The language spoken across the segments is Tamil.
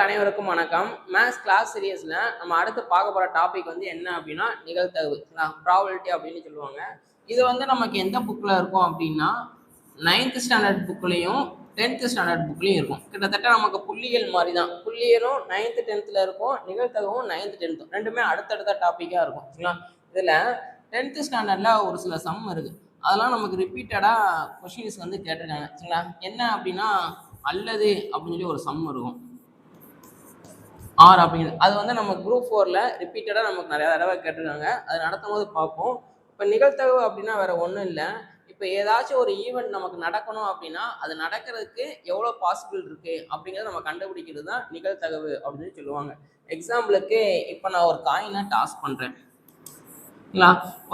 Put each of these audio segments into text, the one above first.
மாணவர்கள் அனைவருக்கும் வணக்கம். மேத்ஸ் கிளாஸ் சீரியஸ்ல நம்ம அடுத்து பார்க்க போற டாபிக் வந்து என்ன அப்படின்னா நிகழ்தகவு, ப்ராபபிலிட்டி அப்படின்னு சொல்லுவாங்க. இது வந்து நமக்கு எந்த புக்ல இருக்கும் அப்படின்னா 9th ஸ்டாண்டர்ட் புக்லையும் 10th ஸ்டாண்டர்ட் புக்லையும் இருக்கும். கிட்டத்தட்ட நமக்கு புள்ளியியல் மாதிரி தான். புள்ளியலும் 9th 10th இருக்கும், நிகழ்தகவும் 9th 10th ரெண்டுமே அடுத்தடுத்த டாப்பிக்கா இருக்கும். சரிங்களா? இதுல 10th ஸ்டாண்டர்ட்ல ஒரு சில சம் இருக்கு. அதெல்லாம் நமக்கு ரிப்பீட்டடா கொஸ்டின்ஸ் வந்து கேட்டிருக்காங்க. சரிங்களா? என்ன அப்படின்னா அல்லது அப்படின்னு சொல்லி ஒரு சம் இருக்கும் ஆர் அப்படிங்கிறது. அது வந்து நம்ம குரூப் 4ல ரிப்பீட்டடாக நமக்கு நிறைய தடவை கேட்டிருக்காங்க. அது நடத்தும் போது பார்ப்போம். இப்போ நிகழ்தகவு அப்படின்னா வேற ஒன்றும் இல்லை. இப்போ ஏதாச்சும் ஒரு ஈவெண்ட் நமக்கு நடக்கணும் அப்படின்னா அது நடக்கிறதுக்கு எவ்வளோ பாசிபிள் இருக்கு அப்படிங்கிறத நம்ம கண்டுபிடிக்கிறது தான் நிகழ்தகவு அப்படின்னு சொல்லுவாங்க. எக்ஸாம்பிளுக்கு இப்போ நான் ஒரு காயினை டாஸ் பண்ணுறேன்.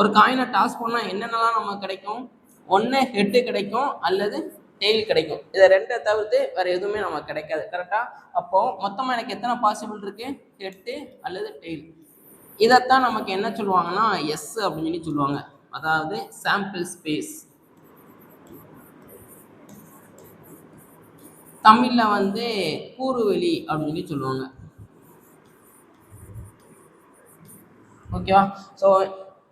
ஒரு காயினை டாஸ் பண்ணால் என்னென்னலாம் நமக்கு கிடைக்கும்? ஒன்று ஹெட்டு கிடைக்கும் அல்லது டெய்ல் கிடைக்கும். இதை ரெண்டை தவிர்த்து வேற எதுவுமே நமக்கு கிடைக்காது. கரெக்டா? அப்போ மொத்தமா எனக்கு எத்தனை பாசிபிள் இருக்கு? ஹெட்டு அல்லது டெய்ல். இதைத்தான் நமக்கு என்ன சொல்லுவாங்கன்னா எஸ் அப்படின்னு சொல்லி சொல்லுவாங்க. அதாவது சாம்பிள் ஸ்பேஸ். தமிழ்ல வந்து கூறுவெளி அப்படின்னு சொல்லி சொல்லுவாங்க. ஓகேவா? ஸோ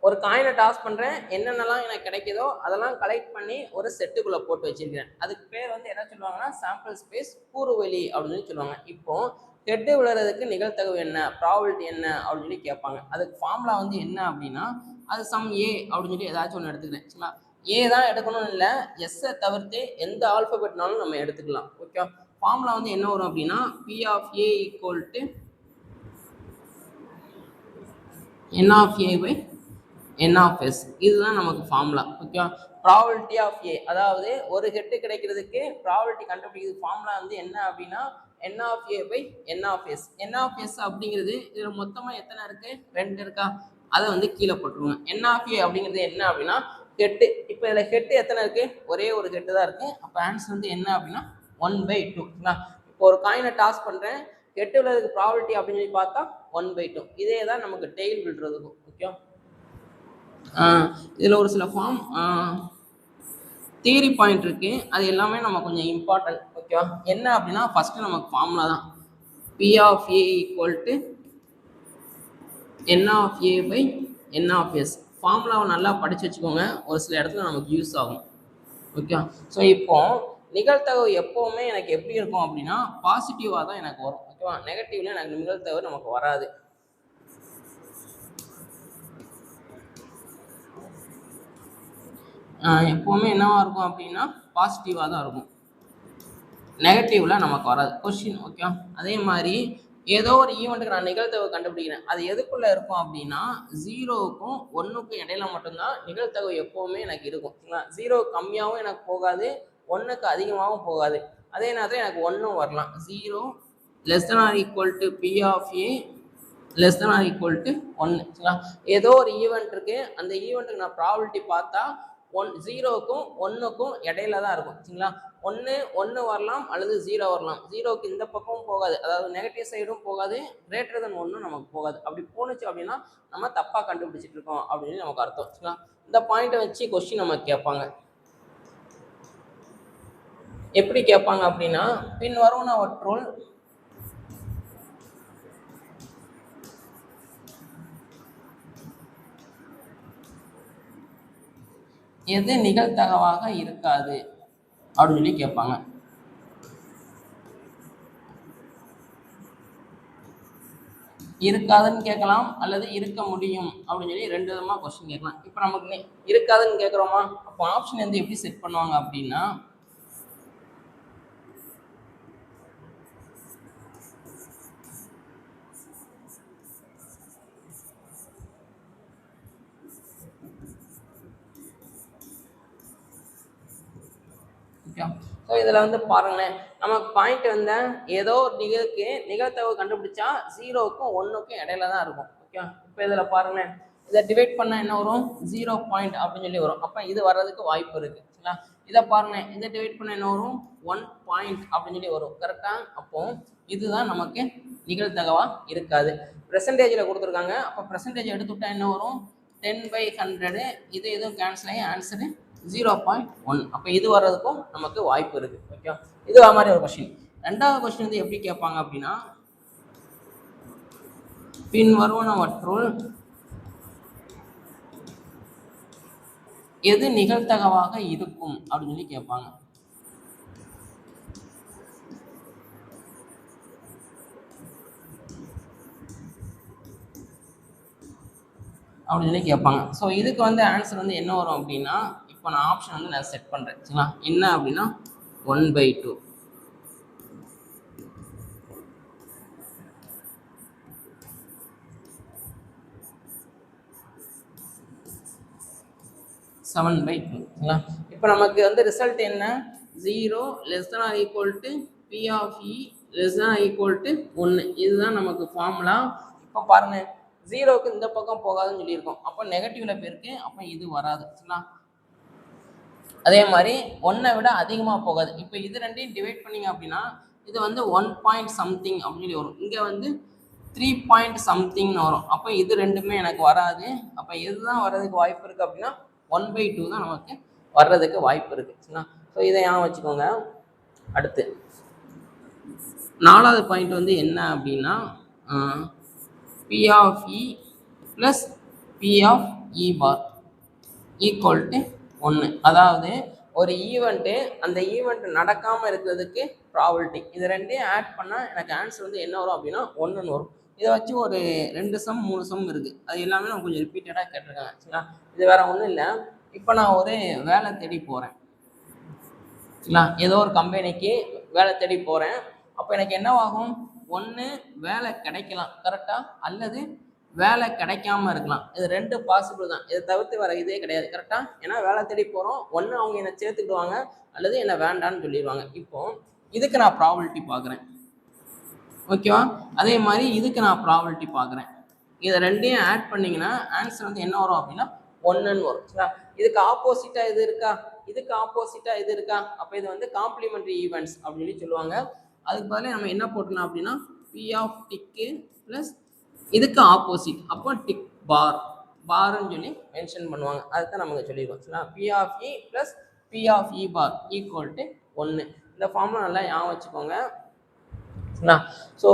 ஒரு காயினை டாஸ் பண்ணுறேன், என்னென்னலாம் எனக்கு கிடைக்குதோ அதெல்லாம் கலெக்ட் பண்ணி ஒரு செட்டுக்குள்ளே போட்டு வச்சிருக்கிறேன். அதுக்கு பேர் வந்து என்ன சொல்லுவாங்கன்னா சாம்பிள் ஸ்பேஸ், கூறுவெளி அப்படின்னு சொல்லி சொல்லுவாங்க. இப்போ ஹெட்டு விழுறதுக்கு நிகழ்தகவு என்ன, ப்ராபபிலிட்டி என்ன அப்படின்னு சொல்லி கேட்பாங்க. அதுக்கு ஃபார்முலா வந்து என்ன அப்படின்னா அது சம் ஏ அப்படின்னு சொல்லி ஏதாச்சும் ஒன்று எடுத்துக்கிறேன். சரிங்களா? ஏ தான் எடுக்கணும்னு இல்லை, எஸ்ஸை தவிர்த்து எந்த ஆல்ஃபபெட்னாலும் நம்ம எடுத்துக்கலாம். ஓகே, ஃபார்முலா வந்து என்ன வரும் அப்படின்னா P of A equal to n of A by n of s. இதுதான் நமக்கு ஃபார்முலா. ஓகேவா? ப்ராபபிலிட்டி ஆஃப் ஏ, அதாவது ஒரு ஹெட்டு கிடைக்கிறதுக்கு ப்ராபபிலிட்டி கண்டுபிடிக்கிறது ஃபார்முலா வந்து என்ன அப்படின்னா n of a by n of s. n of s அப்படிங்கிறது இதுல மொத்தமா எத்தனை இருக்கு? 2 இருக்கா? அதை வந்து கீழே போட்டுருவோங்க. n of a அப்படிங்கிறது என்ன அப்படின்னா ஹெட்டு. இப்போ இதுல ஹெட்டு எத்தனை இருக்கு? ஒரே ஒரு ஹெட்டு தான் இருக்கு. அப்போ ஆன்சர் வந்து என்ன அப்படின்னா 1/2. இப்போ ஒரு காயினை டாஸ் பண்றேன், ஹெட்டு விழுறதுக்கு ப்ராபபிலிட்டி அப்படின்னு சொல்லி பார்த்தா 1/2. இதே தான் நமக்கு டெய்ல் விழுறதுக்கும். ஓகே, இதில் ஒரு சில ஃபார்ம் தியரி பாயிண்ட் இருக்கு. அது எல்லாமே நம்ம கொஞ்சம் இம்பார்ட்டன்ட். ஓகேவா? என்ன அப்படின்னா ஃபர்ஸ்ட் நமக்கு ஃபார்முலா தான் P of A equal to n of A by N of S. ஃபார்முலாவை நல்லா படிச்சு வச்சுக்கோங்க, ஒரு சில இடத்துல நமக்கு யூஸ் ஆகும். ஓகே, ஸோ இப்போ நிகழ்தகவு எப்போவுமே எனக்கு எப்படி இருக்கும் அப்படின்னா பாசிட்டிவாக தான் எனக்கு வரும். ஓகேவா? நெகட்டிவ்ல எனக்கு நிகழ்தகவு நமக்கு வராது. எப்போவுமே என்னவா இருக்கும் அப்படின்னா பாசிட்டிவாக தான் இருக்கும், நெகட்டிவ்ல நமக்கு வராது கொஸ்டின். ஓகே, அதே மாதிரி ஏதோ ஒரு ஈவெண்ட்டுக்கு நான் நிகழ்தகவு கண்டுபிடிக்கிறேன், அது எதுக்குள்ள இருக்கும் அப்படின்னா 0க்கும் 1க்கும் இடையில மட்டும்தான் நிகழ்தகவு எப்போவுமே எனக்கு இருக்கும். 0 கம்மியாகவும் எனக்கு போகாது, 1க்கு அதிகமாகவும் போகாது. அதே நேரத்தில் எனக்கு 1ம் வரலாம். 0 less than or equal to P of A less than or equal to 1. ஏதோ ஒரு ஈவெண்ட் இருக்கு, அந்த ஈவெண்ட்டுக்கு நான் ப்ராபபிலிட்டி பார்த்தா 0க்கும் 1க்கும் இடையில தான் இருக்கும். சரிங்களா? 1 வரலாம் அல்லது 0 வரலாம். 0க்கு இந்த பக்கமும் போகாது, அதாவது நெகட்டிவ் சைடும் போகாது, கிரேட்டர் தென் 1 நமக்கு போகாது. அப்படி போணுச்சு அப்படின்னா நம்ம தப்பா கண்டுபிடிச்சிட்டு இருக்கோம் அப்படின்னு நமக்கு அர்த்தம். சரிங்களா? இந்த பாயிண்ட்டை வச்சு கொஸ்டின் நமக்கு கேட்பாங்க. எப்படி கேட்பாங்க அப்படின்னா பின்வருவனவற்றுள் எது நிகழ்தகவாக இருக்காது அப்படின்னு சொல்லி கேட்பாங்க. இருக்காதுன்னு கேட்கலாம் அல்லது இருக்க முடியும் அப்படின்னு சொல்லி ரெண்டு விதமா கொஸ்டின் கேட்கலாம். இப்போ நமக்கு இருக்காதுன்னு கேட்குறோமா, அப்போ ஆப்ஷன் வந்து எப்படி செட் பண்ணுவாங்க அப்படின்னா ஸோ இதில் வந்து பாருங்களேன், நமக்கு பாயிண்ட் வந்து ஏதோ ஒரு நிகழ்தகவு கண்டுபிடிச்சா 0க்கும் 1க்கும் இடையில தான் இருக்கும். ஓகே, இப்போ இதில் பாருங்களேன், இதை டிவைட் பண்ணால் என்ன வரும்? 0 பாயிண்ட் அப்படின்னு சொல்லி வரும். அப்போ இது வர்றதுக்கு வாய்ப்பு இருக்கு. சரிங்களா? இதை பாருங்களேன், இதை டிவைட் பண்ண என்ன வரும்? 1 பாயிண்ட் அப்படின்னு சொல்லி வரும். கரெக்டாக? அப்போ இதுதான் நமக்கு நிகழ்தகவா இருக்காது. பெர்சன்டேஜில் கொடுத்துருக்காங்க, அப்போ பெர்சன்டேஜ் எடுத்துவிட்டா என்ன வரும்? 10/100. இது எதுவும் கேன்சல் ஆகி ஆன்சரு 0.1. அப்போ இது வர்றதுக்கும் நமக்கு வாய்ப்பு இருக்கு. ஓகே, இது மாதிரி ஒரு கொஸ்டின். ரெண்டாவது கொஸ்டின் வந்து எப்படி கேட்பாங்க அப்படின்னா பின்வருவனவற்றுள் எது நிகழ்தகவாக இருக்கும் அப்படின்னு சொல்லி கேட்பாங்க. அப்படின்னு சொல்லி கேட்பாங்க. ஸோ இதுக்கு வந்து ஆன்சர் வந்து என்ன வரும் அப்படின்னா, இப்போ நான் ஆப்ஷன் வந்து நான் செட் பண்ணுறேன் சரிங்களா. என்ன அப்படின்னா 1/2. சரிங்களா. இப்போ நமக்கு வந்து ரிசல்ட் என்ன, 0 ≤ P of E ≤ 1. இதுதான் நமக்கு ஃபார்முலா. இப்போ பாருங்க, 0க்கு இந்த பக்கம் போகாதுன்னு சொல்லியிருக்கோம். அப்போ நெகட்டிவ்ல போயிருக்கு, அப்போ இது வராது சரிங்களா. அதே மாதிரி 1ஐ விட அதிகமாக போகாது. இப்போ இது ரெண்டையும் டிவைட் பண்ணிங்க அப்படின்னா இது வந்து 1 பாயிண்ட் சம்திங் அப்படின்னு சொல்லி வரும். இங்கே வந்து 3 பாயிண்ட் சம்திங்னு வரும். அப்போ இது ரெண்டுமே எனக்கு வராது. அப்போ எதுதான் வர்றதுக்கு வாய்ப்பு இருக்குது அப்படின்னா 1/2 தான் நமக்கு வர்றதுக்கு வாய்ப்பு இருக்குது சரிங்களா. ஸோ இதை ஞாபகம் வச்சுக்கோங்க. அடுத்து 4வது பாயிண்ட் வந்து என்ன அப்படின்னா P of E + P of E bar = 1. அதாவது ஒரு ஈவெண்ட்டு அந்த ஈவெண்ட் நடக்காமல் இருக்கிறதுக்கு ப்ராபபிலிட்டி, இது ரெண்டையும் ஆட் பண்ணால் எனக்கு ஆன்சர் வந்து என்ன வரும் அப்படின்னா 1ன்னு வரும். இதை வச்சு ஒரு 2 சம் 3 சம் இருக்குது. அது எல்லாமே நான் கொஞ்சம் ரிப்பீட்டடாக கேட்டிருக்காங்க சரிங்களா. இது வேற ஒன்றும் இல்லை. இப்போ நான் ஒரு வேலை தேடி போகிறேன் சரிங்களா. ஏதோ ஒரு கம்பெனிக்கு வேலை தேடி போகிறேன். அப்போ எனக்கு என்னவாகும், ஒன்று வேலை கிடைக்கலாம் கரெக்டாக, அல்லது வேலை கிடைக்காம இருக்கலாம். இது 2 பாசிபிள் தான். இதை தவிர்த்து வேற இதே கிடையாது கரெக்டாக. ஏன்னா வேலை தேடி போகிறோம், ஒன்று அவங்க என்னை சேர்த்துக்கிடுவாங்க அல்லது என்னை வேண்டான்னு சொல்லிடுவாங்க. இப்போ இதுக்கு நான் ப்ராபபிலிட்டி பார்க்குறேன் ஓகேவா. அதே மாதிரி இதுக்கு நான் ப்ராபபிலிட்டி பார்க்குறேன். இதை ரெண்டையும் ஆட் பண்ணிங்கன்னா ஆன்சர் வந்து என்ன வரும் அப்படின்னா 1ன்னு வரும் சரிங்களா. இதுக்கு ஆப்போசிட்டாக இது இருக்கா, இதுக்கு ஆப்போசிட்டாக இது இருக்கா, அப்போ இது வந்து காம்ப்ளிமெண்ட்ரி ஈவெண்ட்ஸ் அப்படின்னு சொல்லி சொல்லுவாங்க. அதுக்கு பதிலாக நம்ம என்ன போட்டலாம் அப்படின்னா P of டிக்கு ப்ளஸ் இதுக்கு ஆப்போசிட், அப்போ டிக் பார்ன்னு சொல்லி மென்ஷன் பண்ணுவாங்க. அதுதான் நமக்கு சொல்லியிருக்கோம் சரிங்களா. P of E + P of E bar = 1. இந்த ஃபார்முலா நல்லா ஞாபகம் வச்சுக்கோங்க சரிங்களா. ஸோ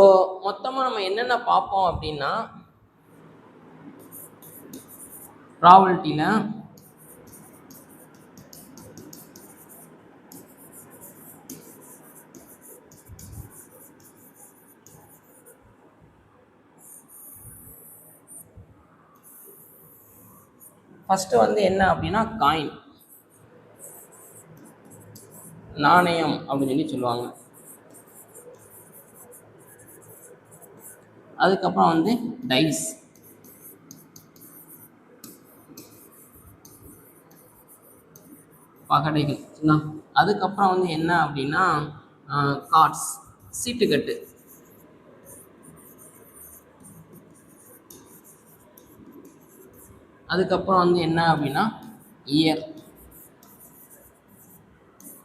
மொத்தமாக நம்ம என்னென்ன பார்ப்போம் அப்படின்னா, ப்ராபபிலிட்டியில் ஃபர்ஸ்ட் வந்து என்ன அப்படின்னா காயின், நாணயம் அப்படின்னு சொல்லி சொல்லுவாங்க. அதுக்கப்புறம் வந்து டைஸ், பகடைகள். அதுக்கப்புறம் வந்து என்ன அப்படின்னா கார்ட்ஸ், சீட்டுக்கட்டு. அதுக்கப்புறம் வந்து என்ன அப்படின்னா இயர்,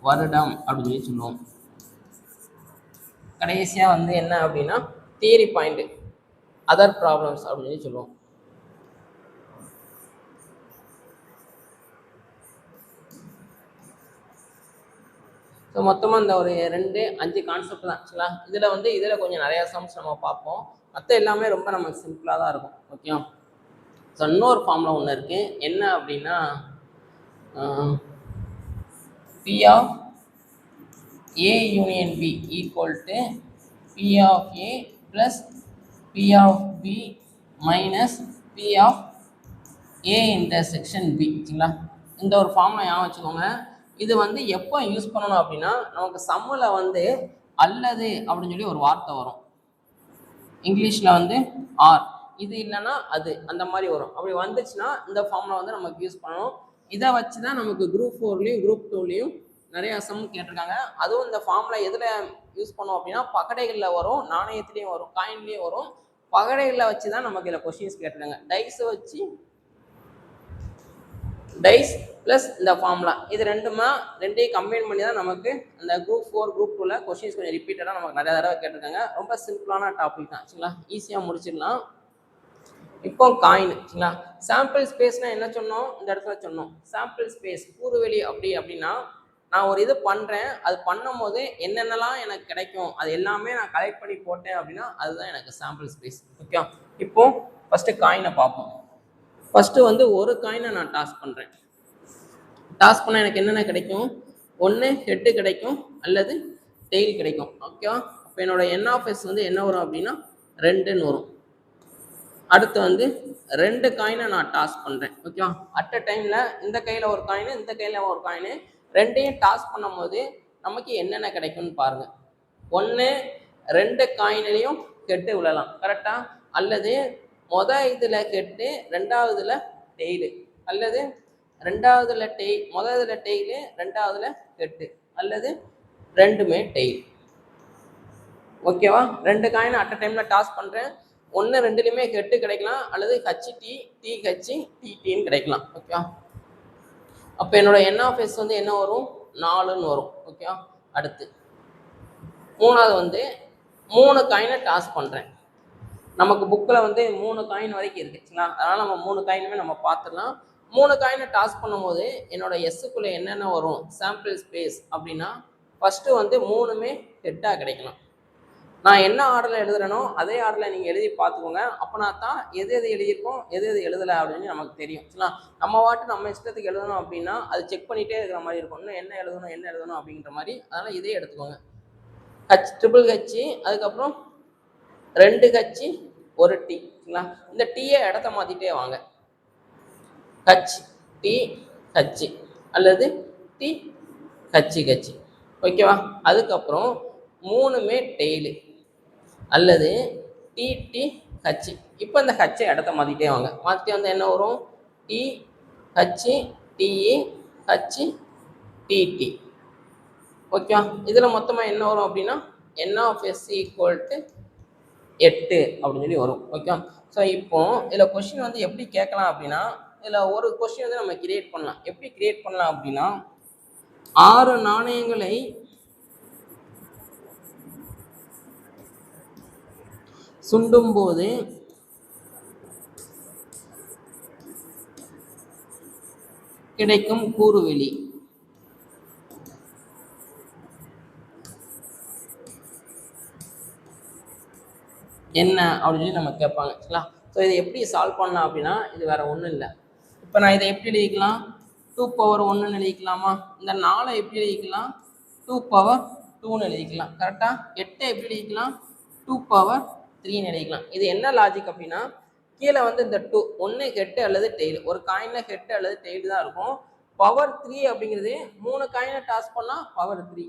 வருடம் அப்படின்னு சொல்லி சொல்லுவோம். கடைசியாக வந்து என்ன அப்படின்னா தியரி பாயிண்ட், அதர் ப்ராப்ளம்ஸ் அப்படின்னு சொல்லி சொல்லுவோம். ஸோ மொத்தமாக இந்த ஒரு 2-5 கான்செப்ட் தான் ஆக்சுவலா. இதில் கொஞ்சம் நிறையா சம்ஸ் நம்ம பார்ப்போம். மற்ற எல்லாமே ரொம்ப நமக்கு சிம்பிளாக தான் இருக்கும் ஓகே. ஸோ இன்னொரு ஃபார்முலா ஒன்று இருக்குது. என்ன அப்படின்னா P of A union B = P of A + P of B minus P of A intersection B சரிங்களா. இந்த ஒரு ஃபார்முலா ஞாபகம் வச்சுக்கோங்க. இது வந்து எப்போ யூஸ் பண்ணணும் அப்படின்னா, நமக்கு சம்மில் வந்து அல்லது அப்படின்னு சொல்லி ஒரு வார்த்தை வரும். இங்கிலீஷில் வந்து ஆர், இது இல்லைன்னா அது, அந்த மாதிரி வரும். அப்படி வந்துச்சுன்னா இந்த ஃபார்முலா வந்து நமக்கு யூஸ் பண்ணணும். இதை வச்சு தான் நமக்கு குரூப் 4லையும் குரூப் 2லையும் நிறையா சம் கேட்டிருக்காங்க. அதுவும் இந்த ஃபார்முலா எதில் யூஸ் பண்ணோம் அப்படின்னா பகடைகளில் வரும், நாணயத்துலேயும் வரும், காயின்லேயும் வரும். பகடைகளில் வச்சு தான் நமக்கு இதில் கொஸ்டின்ஸ் கேட்டிருக்காங்க. டைஸை வச்சு டைஸ் ப்ளஸ் இந்த ஃபார்முலா, இது ரெண்டையும் கம்பைன் பண்ணி தான் நமக்கு அந்த குரூப் 4 குரூப் 2ல கொஸ்டின்ஸ் கொஞ்சம் ரிப்பீட்டடாக நமக்கு நிறைய தடவை கேட்டிருக்காங்க. ரொம்ப சிம்பிளான டாபிக் தான் சரிங்களா, ஈஸியாக முடிச்சிடலாம். இப்போ காயின் சரிங்களா. சாம்பிள் ஸ்பேஸ்னால் என்ன சொன்னோம், இந்த இடத்துல சொன்னோம் சாம்பிள் ஸ்பேஸ் கூறுவெளி. அப்படின்னா நான் ஒரு இது பண்ணுறேன், அது பண்ணும் போது என்னென்னலாம் எனக்கு கிடைக்கும் அது எல்லாமே நான் கலெக்ட் பண்ணி போட்டேன் அப்படின்னா அதுதான் எனக்கு சாம்பிள் ஸ்பேஸ் ஓகே. இப்போ ஃபஸ்ட்டு காயினை பார்ப்போம். ஃபஸ்ட்டு வந்து ஒரு காயினை நான் டாஸ் பண்ணுறேன். டாஸ் பண்ணால் எனக்கு என்னென்ன கிடைக்கும்? ஒன்று ஹெட்டு கிடைக்கும் அல்லது டெய்ல் கிடைக்கும். ஓகேவா? இப்போ என்னோட என் ஆஃப் எஸ் வந்து என்ன வரும் அப்படின்னா 2ன்னு வரும். அடுத்து வந்து 2 காயினை நான் டாஸ் பண்ணுறேன். ஓகேவா? அட் அ டைமில் இந்த கையில் ஒரு காயின், இந்த கையில் ஒரு காயின், ரெண்டையும் டாஸ் பண்ணும் போது நமக்கு என்னென்ன கிடைக்கும்னு பாருங்கள். ஒன்று 2 காயின்லையும் ஹெட்டு விழலாம், கரெக்டாக? அல்லது இதில் ஹெட்டு, ரெண்டாவதுல டெய்லு, அல்லது ரெண்டாவதுல இதில் டெய்லு, ரெண்டாவதுல ஹெட்டு, அல்லது ரெண்டுமே டெய்ல். ஓகேவா? 2 காயின் அட் அ டைமில் டாஸ் பண்ணுறேன். ஒன்று ரெண்டுலையுமே ஹெட்டு கிடைக்கலாம், அல்லது ஹச்டி, டிஹெச், டிடின்னு கிடைக்கலாம். ஓகேவா? அப்போ என்னோட என் ஆஃப் எஸ் வந்து என்ன வரும்? 4ன்னு வரும். ஓகேவா? அடுத்து மூணாவது வந்து 3 காயினை டாஸ் பண்ணுறேன். நமக்கு புக்கில் வந்து 3 காயின் வரைக்கும் இருக்குச்சுங்களா? அதனால் நம்ம 3 காயினுமே நம்ம பார்த்துடலாம். 3 காயினை டாஸ் பண்ணும்போது என்னோட எஸ்ஸுக்குள்ளே என்னென்ன வரும்? சாம்பிள் ஸ்பேஸ் அப்படின்னா ஃபஸ்ட்டு வந்து 3மே ஹெட்டாக கிடைக்கலாம். நான் என்ன ஆர்டரில் எழுதுறேனோ அதே ஆர்டரில் நீங்கள் எழுதி பார்த்துக்கோங்க. அப்போனா தான் எது எது எழுதியிருக்கோம், எது எது எழுதலை அப்படின்னு நமக்கு தெரியும். சரிங்களா? நம்ம வாட்டு நம்ம இஷ்டத்துக்கு எழுதணும் அப்படின்னா அது செக் பண்ணிகிட்டே இருக்கிற மாதிரி இருக்கும். இன்னும் என்ன எழுதணும் அப்படிங்கிற மாதிரி. அதனால் இதே எடுத்துக்கோங்க. ட்ரிபிள் ஹெச், அதுக்கப்புறம் 2 ஹெச், ஒரு டி. சரிங்களா? இந்த டீயை இடத்த மாற்றிட்டே வாங்க. ஹச் டி ஹச் அல்லது டி ஹச் ஹச். ஓகேவா? அதுக்கப்புறம் 3மே டெய்லு அல்லது டிடி ஹச். இப்போ இந்த ஹச்சை இடத்த மாற்றிட்டே வாங்க. மாற்றிட்டே வந்து என்ன வரும்? டி ஹச் டிஇ ஹச் டிடி. ஓகேவா? இதில் மொத்தமாக என்ன வரும் அப்படின்னா n of S equal to 8 அப்படின்னு சொல்லி வரும். ஓகேவா? ஸோ இப்போ இதில் கொஸ்டின் வந்து எப்படி கேட்கலாம் அப்படின்னா, இதில் ஒரு கொஸ்டின் வந்து நம்ம கிரியேட் பண்ணலாம். எப்படி கிரியேட் பண்ணலாம் அப்படின்னா, 6 நாணயங்களை சுண்டும் போது கிடைக்கும் கூறுவெளி என்ன அப்படின்னு சொல்லி நம்ம கேட்பாங்க. சரிங்களா? ஸோ இதை எப்படி சால்வ் பண்ணலாம் அப்படின்னா, இது வேற ஒன்றும் இல்லை. இப்போ நான் இதை எப்படி எழுதிக்கலாம்? 2^1ன்னு எழுதிக்கலாமா? இந்த 4 எப்படி எழுதிக்கலாம்? 2^2ன்னு எழுதிக்கலாம். கரெக்டாக? 8 எப்படி எழுதிக்கலாம்? 2^3ன்னு எழுதிக்கலாம். இது என்ன லாஜிக் அப்படின்னா, கீழே வந்து இந்த 2 ஒன்று ஹெட்டு அல்லது டெய்ல், ஒரு காயினில் ஹெட்டு அல்லது டெய்ல் தான் இருக்கும். பவர் 3 அப்படிங்கிறது 3 காயினை டாஸ் பண்ணால் பவர் 3,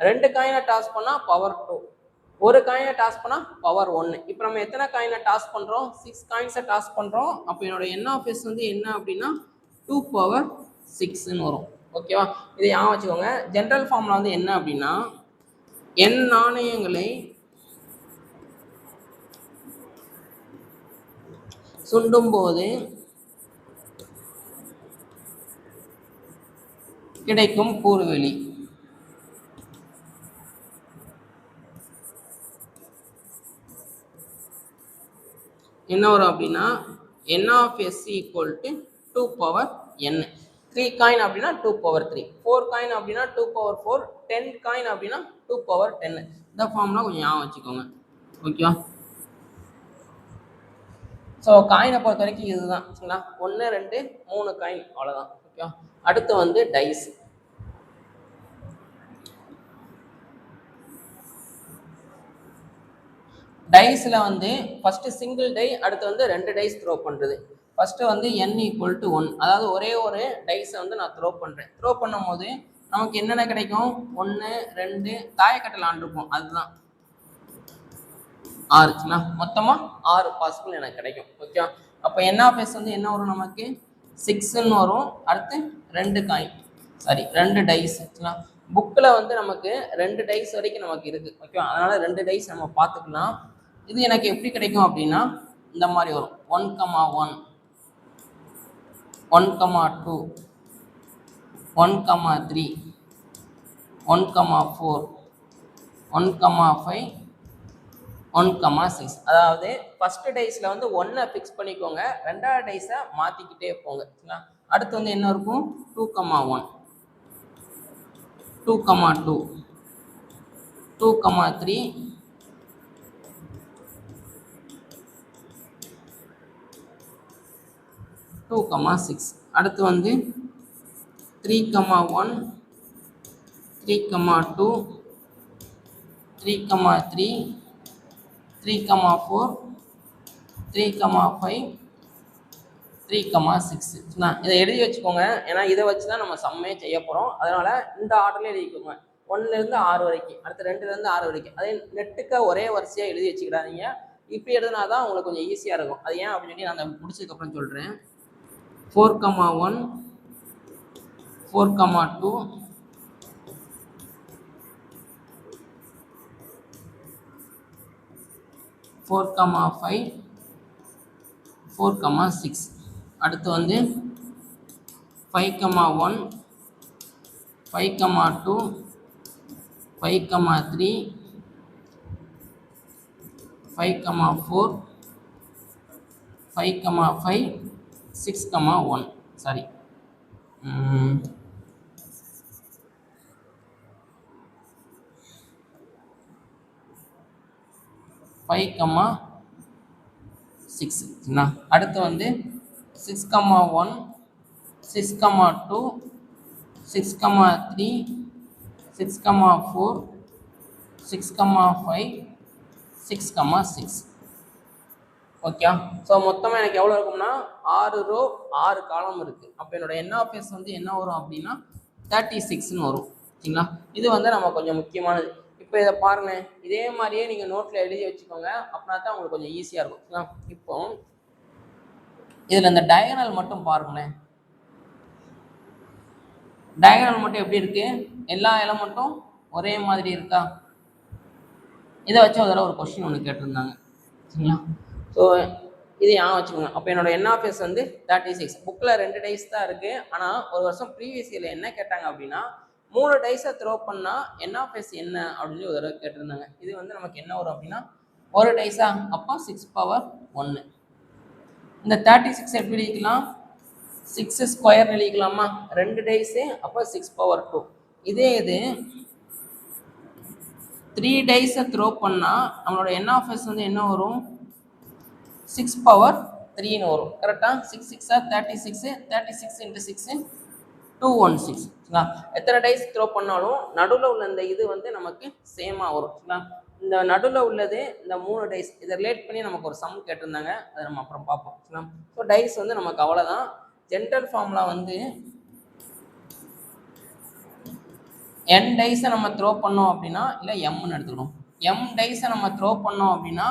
2 காயினை டாஸ் பண்ணால் பவர் 2, ஒரு காயினை டாஸ் பண்ணால் பவர் 1. இப்போ நம்ம எத்தனை காயினை டாஸ் பண்ணுறோம்? 6 காயின்ஸை டாஸ் பண்ணுறோம். அப்போ என்னோட என் ஆஃப் எஸ் வந்து என்ன அப்படின்னா 2^6ன்னு வரும். ஓகேவா? இதை ஞாபகம் வச்சுக்கோங்க. ஜென்ரல் ஃபார்மில் வந்து என்ன அப்படின்னா, n நாணயங்களை சுண்டும் போது கிடைக்கும் கூறுவெளி என்ன வரும் அப்படின்னா n of S equal to 2^n. 3 coin அப்படின்னா 2^3, 4 காயின் அப்படின்னா 2^4, 10 காயின் அப்படின்னா 2^10. இந்த ஃபார்ம்லாம் கொஞ்சம் ஞாபகம் வச்சுக்கோங்க. ஓகேவா? ஸோ காயினை பொறுத்த வரைக்கும் இதுதான். சரிங்களா? 1 2 3 காயின், அவ்வளோதான். ஓகேவா? அடுத்து வந்து டைஸ். டைஸில் வந்து ஃபஸ்ட்டு சிங்கிள் டை, அடுத்து வந்து 2 டைஸ் த்ரோ பண்ணுறது. ஃபஸ்ட்டு வந்து n ஈக்குவல் டு 1, அதாவது ஒரே ஒரு டைஸை வந்து நான் த்ரோ பண்ணுறேன். த்ரோ பண்ணும் போது நமக்கு என்னென்ன கிடைக்கும்? 1 2 தாயக்கட்டை ஆண்டிருப்போம், அதுதான் 6. மொத்தமாக 6 பாசிபிள் எனக்கு கிடைக்கும். ஓகே? அப்போ என் ஆஃப் எஸ் வந்து என்ன வரும்? நமக்கு 6ன்னு வரும். அடுத்து 2 காயின், சாரி 2 டைஸ். புக்கில் வந்து நமக்கு 2 டைஸ் வரைக்கும் நமக்கு இருக்குது. ஓகே? அதனால் 2 டைஸ் நம்ம பார்த்துக்கலாம். இது எனக்கு எப்படி கிடைக்கும் அப்படின்னா இந்த மாதிரி வரும். 1,1, 1,2, 1,3, 1,4, 1,5, 1,6. அதாவது ஃபர்ஸ்ட் டைஸில் வந்து 1 ஃபிக்ஸ் பண்ணிக்கோங்க, ரெண்டாவது டைஸை மாற்றிக்கிட்டே போங்க. அடுத்து வந்து என்ன இருக்கும்? 2,1, 2,2, 2,3, 2,6. அடுத்து வந்து 3,1 3,2 3,3 3,4 3,5 3,6. இதை எழுதி வச்சுக்கோங்க. ஏன்னா இதை வச்சு தான் நம்ம சம்மே செய்ய போகிறோம். அதனால இந்த ஆர்டர்லேயே எழுதிக்கோங்க. 1லேருந்து 6 வரைக்கும், அடுத்து 2லேருந்து 6 வரைக்கும். அதே நெட்டுக்க ஒரே வரிசையாக எழுதி வச்சுக்கிடாதீங்க. இப்படி எழுதுனா தான் உங்களுக்கு கொஞ்சம் ஈஸியாக இருக்கும். அது ஏன் அப்படின்னு சொல்லி நான் முடிச்சதுக்கப்புறம் சொல்கிறேன். 4,1 4,2 4,5 4,6. அடுத்து வந்து 5,1 5,2 5,3 5,4 5,5 6,1. சாரி, 5,6. அடுத்து வந்து 6,1 6,2 6,3 6,4 6,5 6,6. ஓகே. ஸோ மொத்தமாக எனக்கு எவ்வளோ இருக்கும்னா 6 ரோ 6 காலம் இருக்குது. அப்போ என்னோட NF வந்து என்ன வரும் அப்படின்னா 36ன்னு வரும். சரிங்களா? இது வந்து நம்ம கொஞ்சம் முக்கியமானது. இப்போ இதை பாருங்க, இதே மாதிரியே நீங்கள் நோட்டில் எழுதி வச்சுக்கோங்க. அப்படின்னா தான் உங்களுக்கு கொஞ்சம் ஈஸியாக இருக்கும். இப்போ இதில் இந்த டயகனல் மட்டும் பாருங்களேன். டயகனல் மட்டும் எப்படி இருக்கு? எல்லா எலமெண்ட்டும் ஒரே மாதிரி இருக்கா? இதை வச்சு அதில் ஒரு கொஸ்டின் ஒன்று கேட்டிருந்தாங்க. சரிங்களா? ஸோ இது ஞாபகம் வச்சுக்கோங்க. அப்போ என்னோட NF வந்து 36. புக்கில் 2 டைஸ் தான் இருக்குது. ஆனால் ஒரு வருஷம் ப்ரீவியஸ் இயரில் என்ன கேட்டாங்க அப்படின்னா 3 டைஸை த்ரோ பண்ணால் NF என்ன அப்படின்னு ஒரு தடவை கேட்டிருந்தாங்க. இது வந்து நமக்கு என்ன வரும் அப்படின்னா ஒரு டைஸா, அப்போ 6/1. இந்த 36 எப்படி எழுதிக்கலாம்? 6 ஸ்கொயர் எழுதிக்கலாமா? 2 டைஸு, அப்போ 6/2. இதே இது 3 டைஸை த்ரோ பண்ணால் நம்மளோட NF வந்து என்ன வரும்? 6/3ன்னு வரும். கரெக்டாக? 6 6 36 36 × 6 216. எத்தனை டைஸ் த்ரோ பண்ணாலும் நடுவில் உள்ள இந்த இது வந்து நமக்கு சேமாக வரும். இந்த நடுவில் உள்ளது இந்த 3 டைஸ், இதை ரிலேட் பண்ணி நமக்கு ஒரு சம் கேட்டிருந்தாங்க. அதை நம்ம அப்புறம் பார்ப்போம். ஸோ டைஸ் வந்து நமக்கு அவ்வளோதான். ஜென்ரல் ஃபார்முலா வந்து n டைஸை நம்ம த்ரோ பண்ணோம் அப்படின்னா, இல்லை எம்னு எடுத்துக்கணும். m டைஸை நம்ம த்ரோ பண்ணோம் அப்படின்னா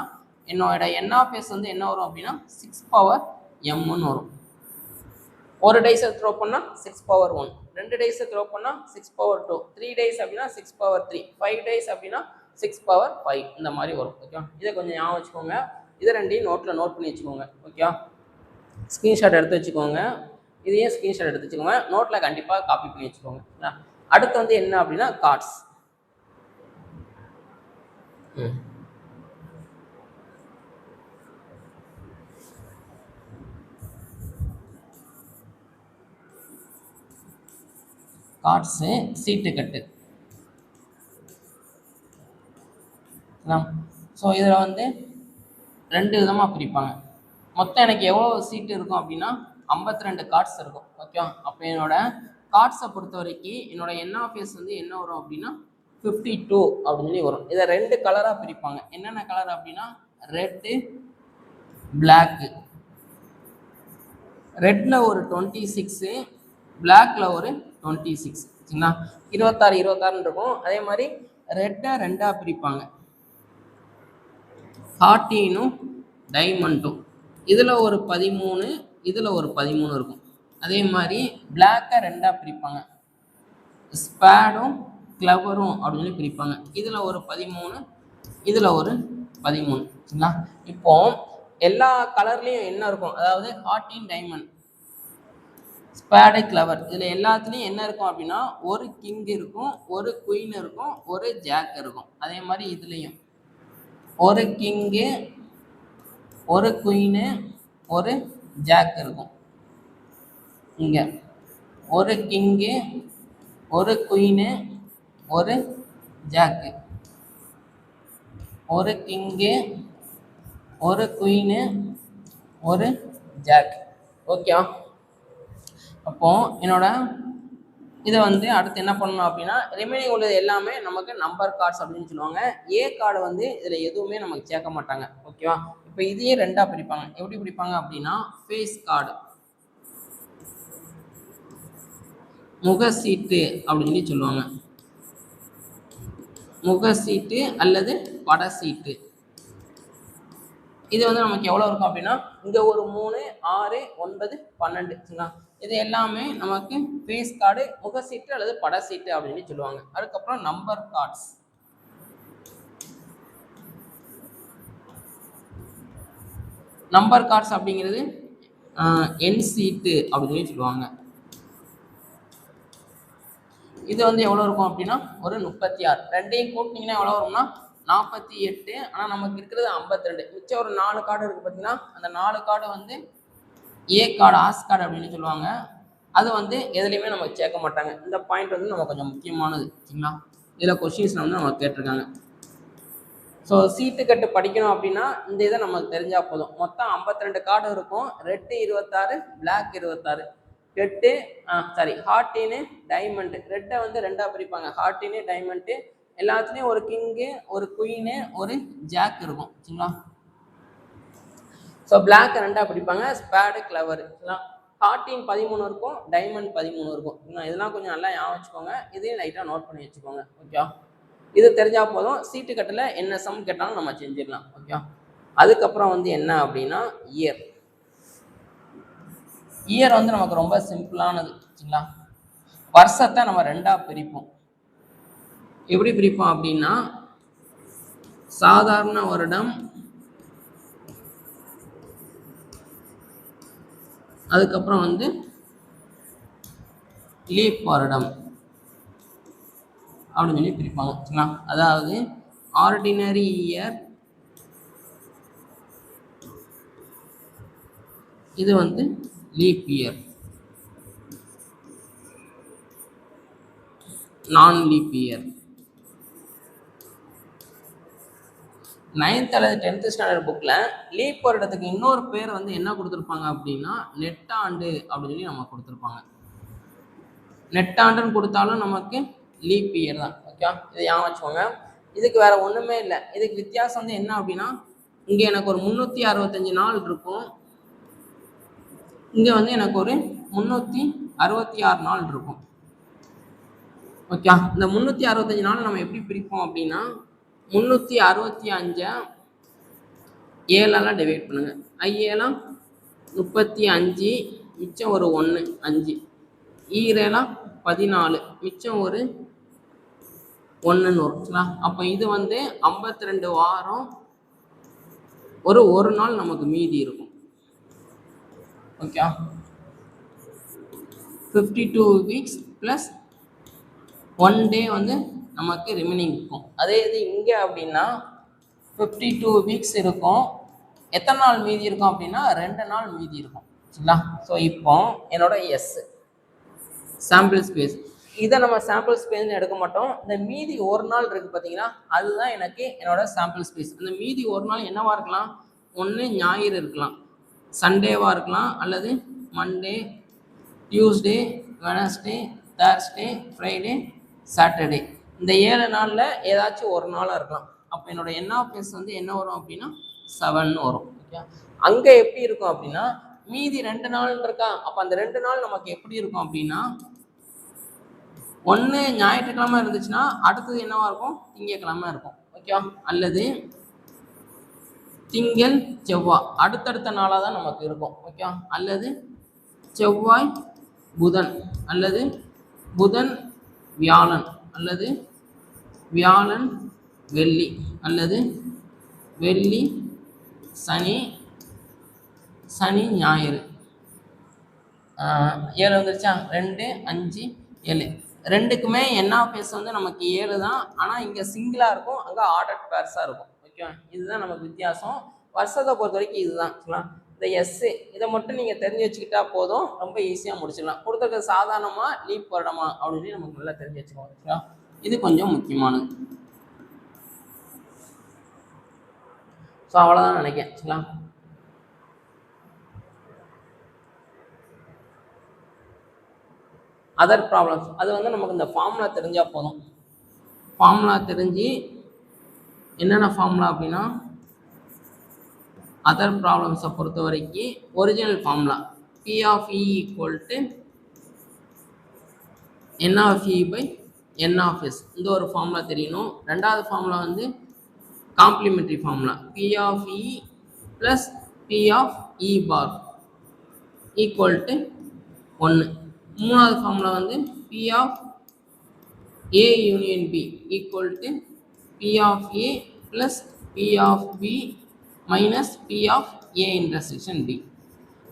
என்னோட NF வந்து என்ன வரும் அப்படின்னா 6/mன்னு வரும். ஒரு டைஸை த்ரோ பண்ணால் 6/1, 2 டைஸை த்ரோ பண்ணால் 6/2, 3 டைஸ் அப்படின்னா 6/3, 5 டைஸ் அப்படின்னா 6/5. இந்த மாதிரி வரும். ஓகே, இதை கொஞ்சம் ஞாபகம் வச்சுக்கோங்க. இதை ரெண்டையும் நோட்டில் நோட் பண்ணி வச்சுக்கோங்க. ஓகே, ஸ்க்ரீன்ஷாட் எடுத்து வச்சுக்கோங்க. இதையும் ஸ்க்ரீன்ஷாட் எடுத்து வச்சுக்கோங்க. நோட்டில் கண்டிப்பாக காப்பி பண்ணி வச்சுக்கோங்க. அடுத்து வந்து என்ன அப்படின்னா கார்ட்ஸ். கார்ட்ஸு சீட்டு கட்டு. ஸோ இதில் வந்து 2 விதமாக பிரிப்பாங்க. மொத்தம் எனக்கு எவ்வளோ சீட்டு இருக்கும் அப்படின்னா 52 கார்ட்ஸ் இருக்கும். ஓகே, அப்போ என்னோட கார்ட்ஸை பொறுத்த வரைக்கும் என்னோட NF வந்து என்ன வரும் அப்படின்னா 52 அப்படின்னு சொல்லி வரும். இதை 2 கலராக பிரிப்பாங்க. என்னென்ன கலர் அப்படின்னா ரெட்டு, பிளாக்கு. ரெட்டில் ஒரு 26, பிளாக்ல ஒரு 26. சரிங்களா? 26 26 இருக்கும். அதே மாதிரி ரெட்டை 2ஆக பிரிப்பாங்க, ஹார்டினும் டைமண்டும். இதில் ஒரு 13, இதில் ஒரு 13 இருக்கும். அதே மாதிரி பிளாக்கை 2ஆக பிரிப்பாங்க, ஸ்பேடும் கிளவரும் அப்படின்னு சொல்லி பிரிப்பாங்க. இதில் ஒரு 13, இதில் ஒரு 13. சரிங்களா? இப்போ எல்லா கலர்லேயும் என்ன இருக்கும், அதாவது ஹார்டின், டைமண்ட், ஸ்பேடு, கிளவர், இதில் எல்லாத்துலேயும் என்ன இருக்கும் அப்படின்னா ஒரு கிங் இருக்கும், ஒரு குயின் இருக்கும், ஒரு ஜாக் இருக்கும். அதே மாதிரி இதுலேயும் ஒரு கிங்கு, ஒரு குயினு, ஒரு ஜாக் இருக்கும். இங்கே ஒரு கிங்கு, ஒரு குயினு, ஒரு ஜாக்கு, ஒரு கிங்கு, ஒரு குயினு, ஒரு ஜாக். ஓகே, அப்போ என்னோட இதை வந்து அடுத்து என்ன பண்ணணும் அப்படின்னா ரிமைனிங் உள்ளது எல்லாமே நமக்கு நம்பர் கார்ட்ஸ் அப்படின்னு சொல்லுவாங்க. ஏ கார்டு வந்து இதில் எதுவுமே நமக்கு சேர்க்க மாட்டாங்க. ஓகேவா? இப்போ இதையே ரெண்டாக பிரிப்பாங்க. எப்படி பிரிப்பாங்க அப்படின்னா ஃபேஸ் கார்டு, முக சீட்டு அப்படின்னு சொல்லி சொல்லுவாங்க. முக சீட்டு அல்லது பட சீட்டு. இது வந்து நமக்கு எவ்வளோ இருக்கும் அப்படின்னா இங்கே ஒரு 3, 6, 9, 12 சரிங்களா? இது எல்லாமே நமக்கு ஃபேஸ் கார்டு, முக சீட்டு அல்லது பட சீட்டு அப்படின்னு சொல்லுவாங்க. அதுக்கப்புறம் நம்பர் கார்ட்ஸ். நம்பர் கார்ட்ஸ் அப்படிங்கிறது என் சீட்டு அப்படின்னு சொல்லுவாங்க. இது வந்து எவ்வளோ இருக்கும் அப்படின்னா ஒரு 36. ரெண்டையும் கூட்டினீங்கன்னா எவ்வளோ வரும்னா 48. ஆனால் நமக்கு இருக்கிறது 52. மிச்சம் ஒரு 4 கார்டு இருக்குது பார்த்தீங்கன்னா, அந்த 4 கார்டு வந்து ஏ கார்டு, ஆஸ் கார்டு அப்படின்னு சொல்லுவாங்க. அது வந்து எதுலையுமே நமக்கு சேர்க்க மாட்டாங்க. இந்த பாயிண்ட் வந்து நம்ம கொஞ்சம் முக்கியமானது சரிங்களா? இதில் கொஸ்டின்ஸில் வந்து நம்ம கேட்டிருக்காங்க. ஸோ சீட்டு கட்டு படிக்கணும் அப்படின்னா இந்த இதை நமக்கு தெரிஞ்சால் போதும். மொத்தம் 52 கார்டு இருக்கும். Red 26, black 26. ரெட்டு ஹார்டின்னு டைமண்டு. ரெட்டை வந்து ரெண்டாக பிரிப்பாங்க. ஹார்டின்னு டைமண்டு. எல்லாத்துலேயும் ஒரு கிங்கு, ஒரு குயினு, ஒரு ஜாக் இருக்கும் சரிங்களா? ஸோ பிளாக் ரெண்டாக பிரிப்பாங்க. ஸ்பேடு, கிளவர் சரிங்களா? ஹார்டின் 13 இருக்கும், டைமண்ட் 13 இருக்கும். இதெல்லாம் கொஞ்சம் நல்லா ஞாபகம் வச்சுக்கோங்க. இதையும் லைட்டாக நோட் பண்ணி வச்சுக்கோங்க. ஓகே, இது தெரிஞ்சால் போதும். சீட்டு கட்டில் என்ன சம் கேட்டாலும் நம்ம செஞ்சிடலாம். ஓகே, அதுக்கப்புறம் வந்து என்ன அப்படின்னா இயர். இயர் வந்து நமக்கு ரொம்ப சிம்பிளானது சரிங்களா? வருஷத்தை நம்ம ரெண்டாக பிரிப்போம். எப்படி பிரிப்போம் அப்படின்னா சாதாரண வருடம், அதுக்கப்புறம் வந்து லீப் வருடம் அப்படின்னு சொல்லி பிரிப்பாங்க சரிங்களா? அதாவது ஆர்டினரி இயர், இது வந்து லீப் இயர், நான் லீப் இயர். 9th அல்லது 10th ஸ்டாண்டர்ட் புக்கில் லீப் வருடத்துக்கு இன்னொரு பேர் வந்து என்ன கொடுத்துருப்பாங்க அப்படின்னா நெட்டாண்டு அப்படின்னு சொல்லி நம்ம கொடுத்துருப்பாங்க. நெட்டாண்டுன்னு கொடுத்தாலும் நமக்கு லீப் இயர் தான். ஓகே, இதை ஞாபகம் வச்சுக்கோங்க. இதுக்கு வேற ஒன்றுமே இல்லை. இதுக்கு வித்தியாசம் வந்து என்ன அப்படின்னா இங்கே எனக்கு ஒரு 365 நாள் இருக்கும், இங்கே வந்து எனக்கு ஒரு 366 நாள் இருக்கும். ஓகே, இந்த 365 நாள் நம்ம எப்படி பிரிப்போம் அப்படின்னா 365 7ஆல் டிவைட் பண்ணுங்க. 5 35, மிச்சம் ஒரு 1, 5. 7 14, மிச்சம் ஒரு 1ன்னு வரும். அப்போ இது வந்து 52 வாரம், ஒரு நாள் நமக்கு மீதி இருக்கும். ஓகே, 52 வீக்ஸ் ப்ளஸ் 1 டே வந்து நமக்கு ரிமைனிங் இருக்கும். அதே இது இங்கே அப்படின்னா 52 வீக்ஸ் இருக்கும். எத்தனை நாள் மீதி இருக்கும் அப்படின்னா 2 நாள் மீதி இருக்கும் சரிங்களா? ஸோ இப்போ என்னோட எஸ் சாம்பிள் ஸ்பேஸ், இதை நம்ம சாம்பிள் ஸ்பேஸ்னு எடுக்க மாட்டோம். இந்த மீதி ஒரு நாள் இருக்குது பார்த்தீங்கன்னா அதுதான் எனக்கு என்னோட சாம்பிள் ஸ்பேஸ். அந்த மீதி ஒரு நாள் என்னவா இருக்கலாம்? ஒன்று ஞாயிறு இருக்கலாம், சண்டேவாக இருக்கலாம், அல்லது Monday, Tuesday, Wednesday, Thursday, Friday, Saturday. இந்த 7 நாளில் ஏதாச்சும் ஒரு நாளாக இருக்கலாம். அப்போ என்னோட என்ஆஃப்எஸ் வந்து என்ன வரும் அப்படின்னா 7 வரும். ஓகே, அங்கே எப்படி இருக்கும் அப்படின்னா மீதி 2 நாள் இருக்கா? அப்போ அந்த 2 நாள் நமக்கு எப்படி இருக்கும் அப்படின்னா ஒன்று ஞாயிற்றுக்கிழமை இருந்துச்சுன்னா அடுத்தது என்னவா இருக்கும்? திங்கக்கிழமை இருக்கும். ஓகே, அல்லது திங்கள், செவ்வாய் அடுத்தடுத்த நாளாக தான் நமக்கு இருக்கும். ஓகே, அல்லது செவ்வாய், புதன், அல்லது புதன், வியாழன், அல்லது வியாழன், வெள்ளி, அல்லது வெள்ளி, சனி, சனி, ஞாயிறு. 7 வந்துருச்சா? 2, 5, 7. ரெண்டுக்குமே என்ஆஃப்எஸ் வந்து நமக்கு 7 தான். ஆனால் இங்கே சிங்கிளாக இருக்கும், அங்கே ஆர்டர் பேர்ஸாக இருக்கும். ஓகே, இதுதான் நமக்கு வித்தியாசம். வருஷத்தை பொறுத்த வரைக்கும் இதுதான். இந்த எஸ்ஸு இதை மட்டும் நீங்கள் தெரிஞ்சு வச்சுக்கிட்டா போதும், ரொம்ப ஈஸியாக முடிச்சிடலாம். கொடுத்துருக்க சாதாரணமாக லீப் வருடமா அப்படின்னு நமக்கு நல்லா தெரிஞ்சு வச்சுக்கோங்க. இது கொஞ்சம் முக்கியமானது. ஸோ அவ்வளோதான் நினைக்கிறேன் சரிங்களா? அதர் ப்ராப்ளம்ஸ் அது வந்து நமக்கு இந்த ஃபார்முலா தெரிஞ்சால் போதும். ஃபார்முலா தெரிஞ்சு என்னென்ன ஃபார்முலா அப்படின்னா அதர் ப்ராப்ளம்ஸை பொறுத்த வரைக்கும் original formula P of E equal to N of E by N of S. இந்த ஒரு ஃபார்முலா தெரியணும். ரெண்டாவது ஃபார்முலா வந்து complementary formula P of E plus P of E bar equal to 1. மூணாவது ஃபார்முலா வந்து P of A union B equal to P of A plus P of B minus P of A intersection B.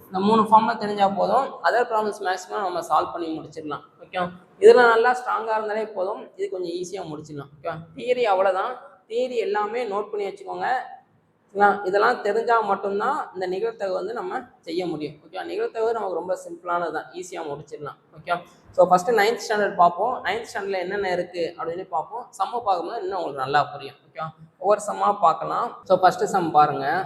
இந்த மூணு ஃபார்முலா தெரிஞ்சால் போதும். அதர் ப்ராப்ளம்ஸ் மேக்ஸிமம் நம்ம சால்வ் பண்ணி முடிச்சிடலாம். ஓகே, இதில் நல்லா ஸ்ட்ராங்காக இருந்தாலே போதும், இது கொஞ்சம் ஈஸியாக முடிச்சிடலாம். ஓகே, தியரி அவ்வளோதான். தியரி எல்லாமே நோட் பண்ணி வச்சுக்கோங்க. இதெல்லாம் தெரிஞ்சால் மட்டும்தான் இந்த நிகழ்த்தகவு வந்து நம்ம செய்ய முடியும். ஓகே, நிகழ்த்தகவு நமக்கு ரொம்ப சிம்பிளானது தான், ஈஸியாக முடிச்சிடலாம். Okay, so first 9th standard பார்ப்போம். 9th ஸ்டாண்டர்டில் என்னென்ன இருக்குது அப்படின்னு பார்ப்போம். சம்மு பார்க்கும்போது இன்னும் உங்களுக்கு நல்லா புரியும். ஓகே, ஒவ்வொரு சம்மாக பார்க்கலாம். ஸோ ஃபஸ்ட்டு சம் பாருங்கள்.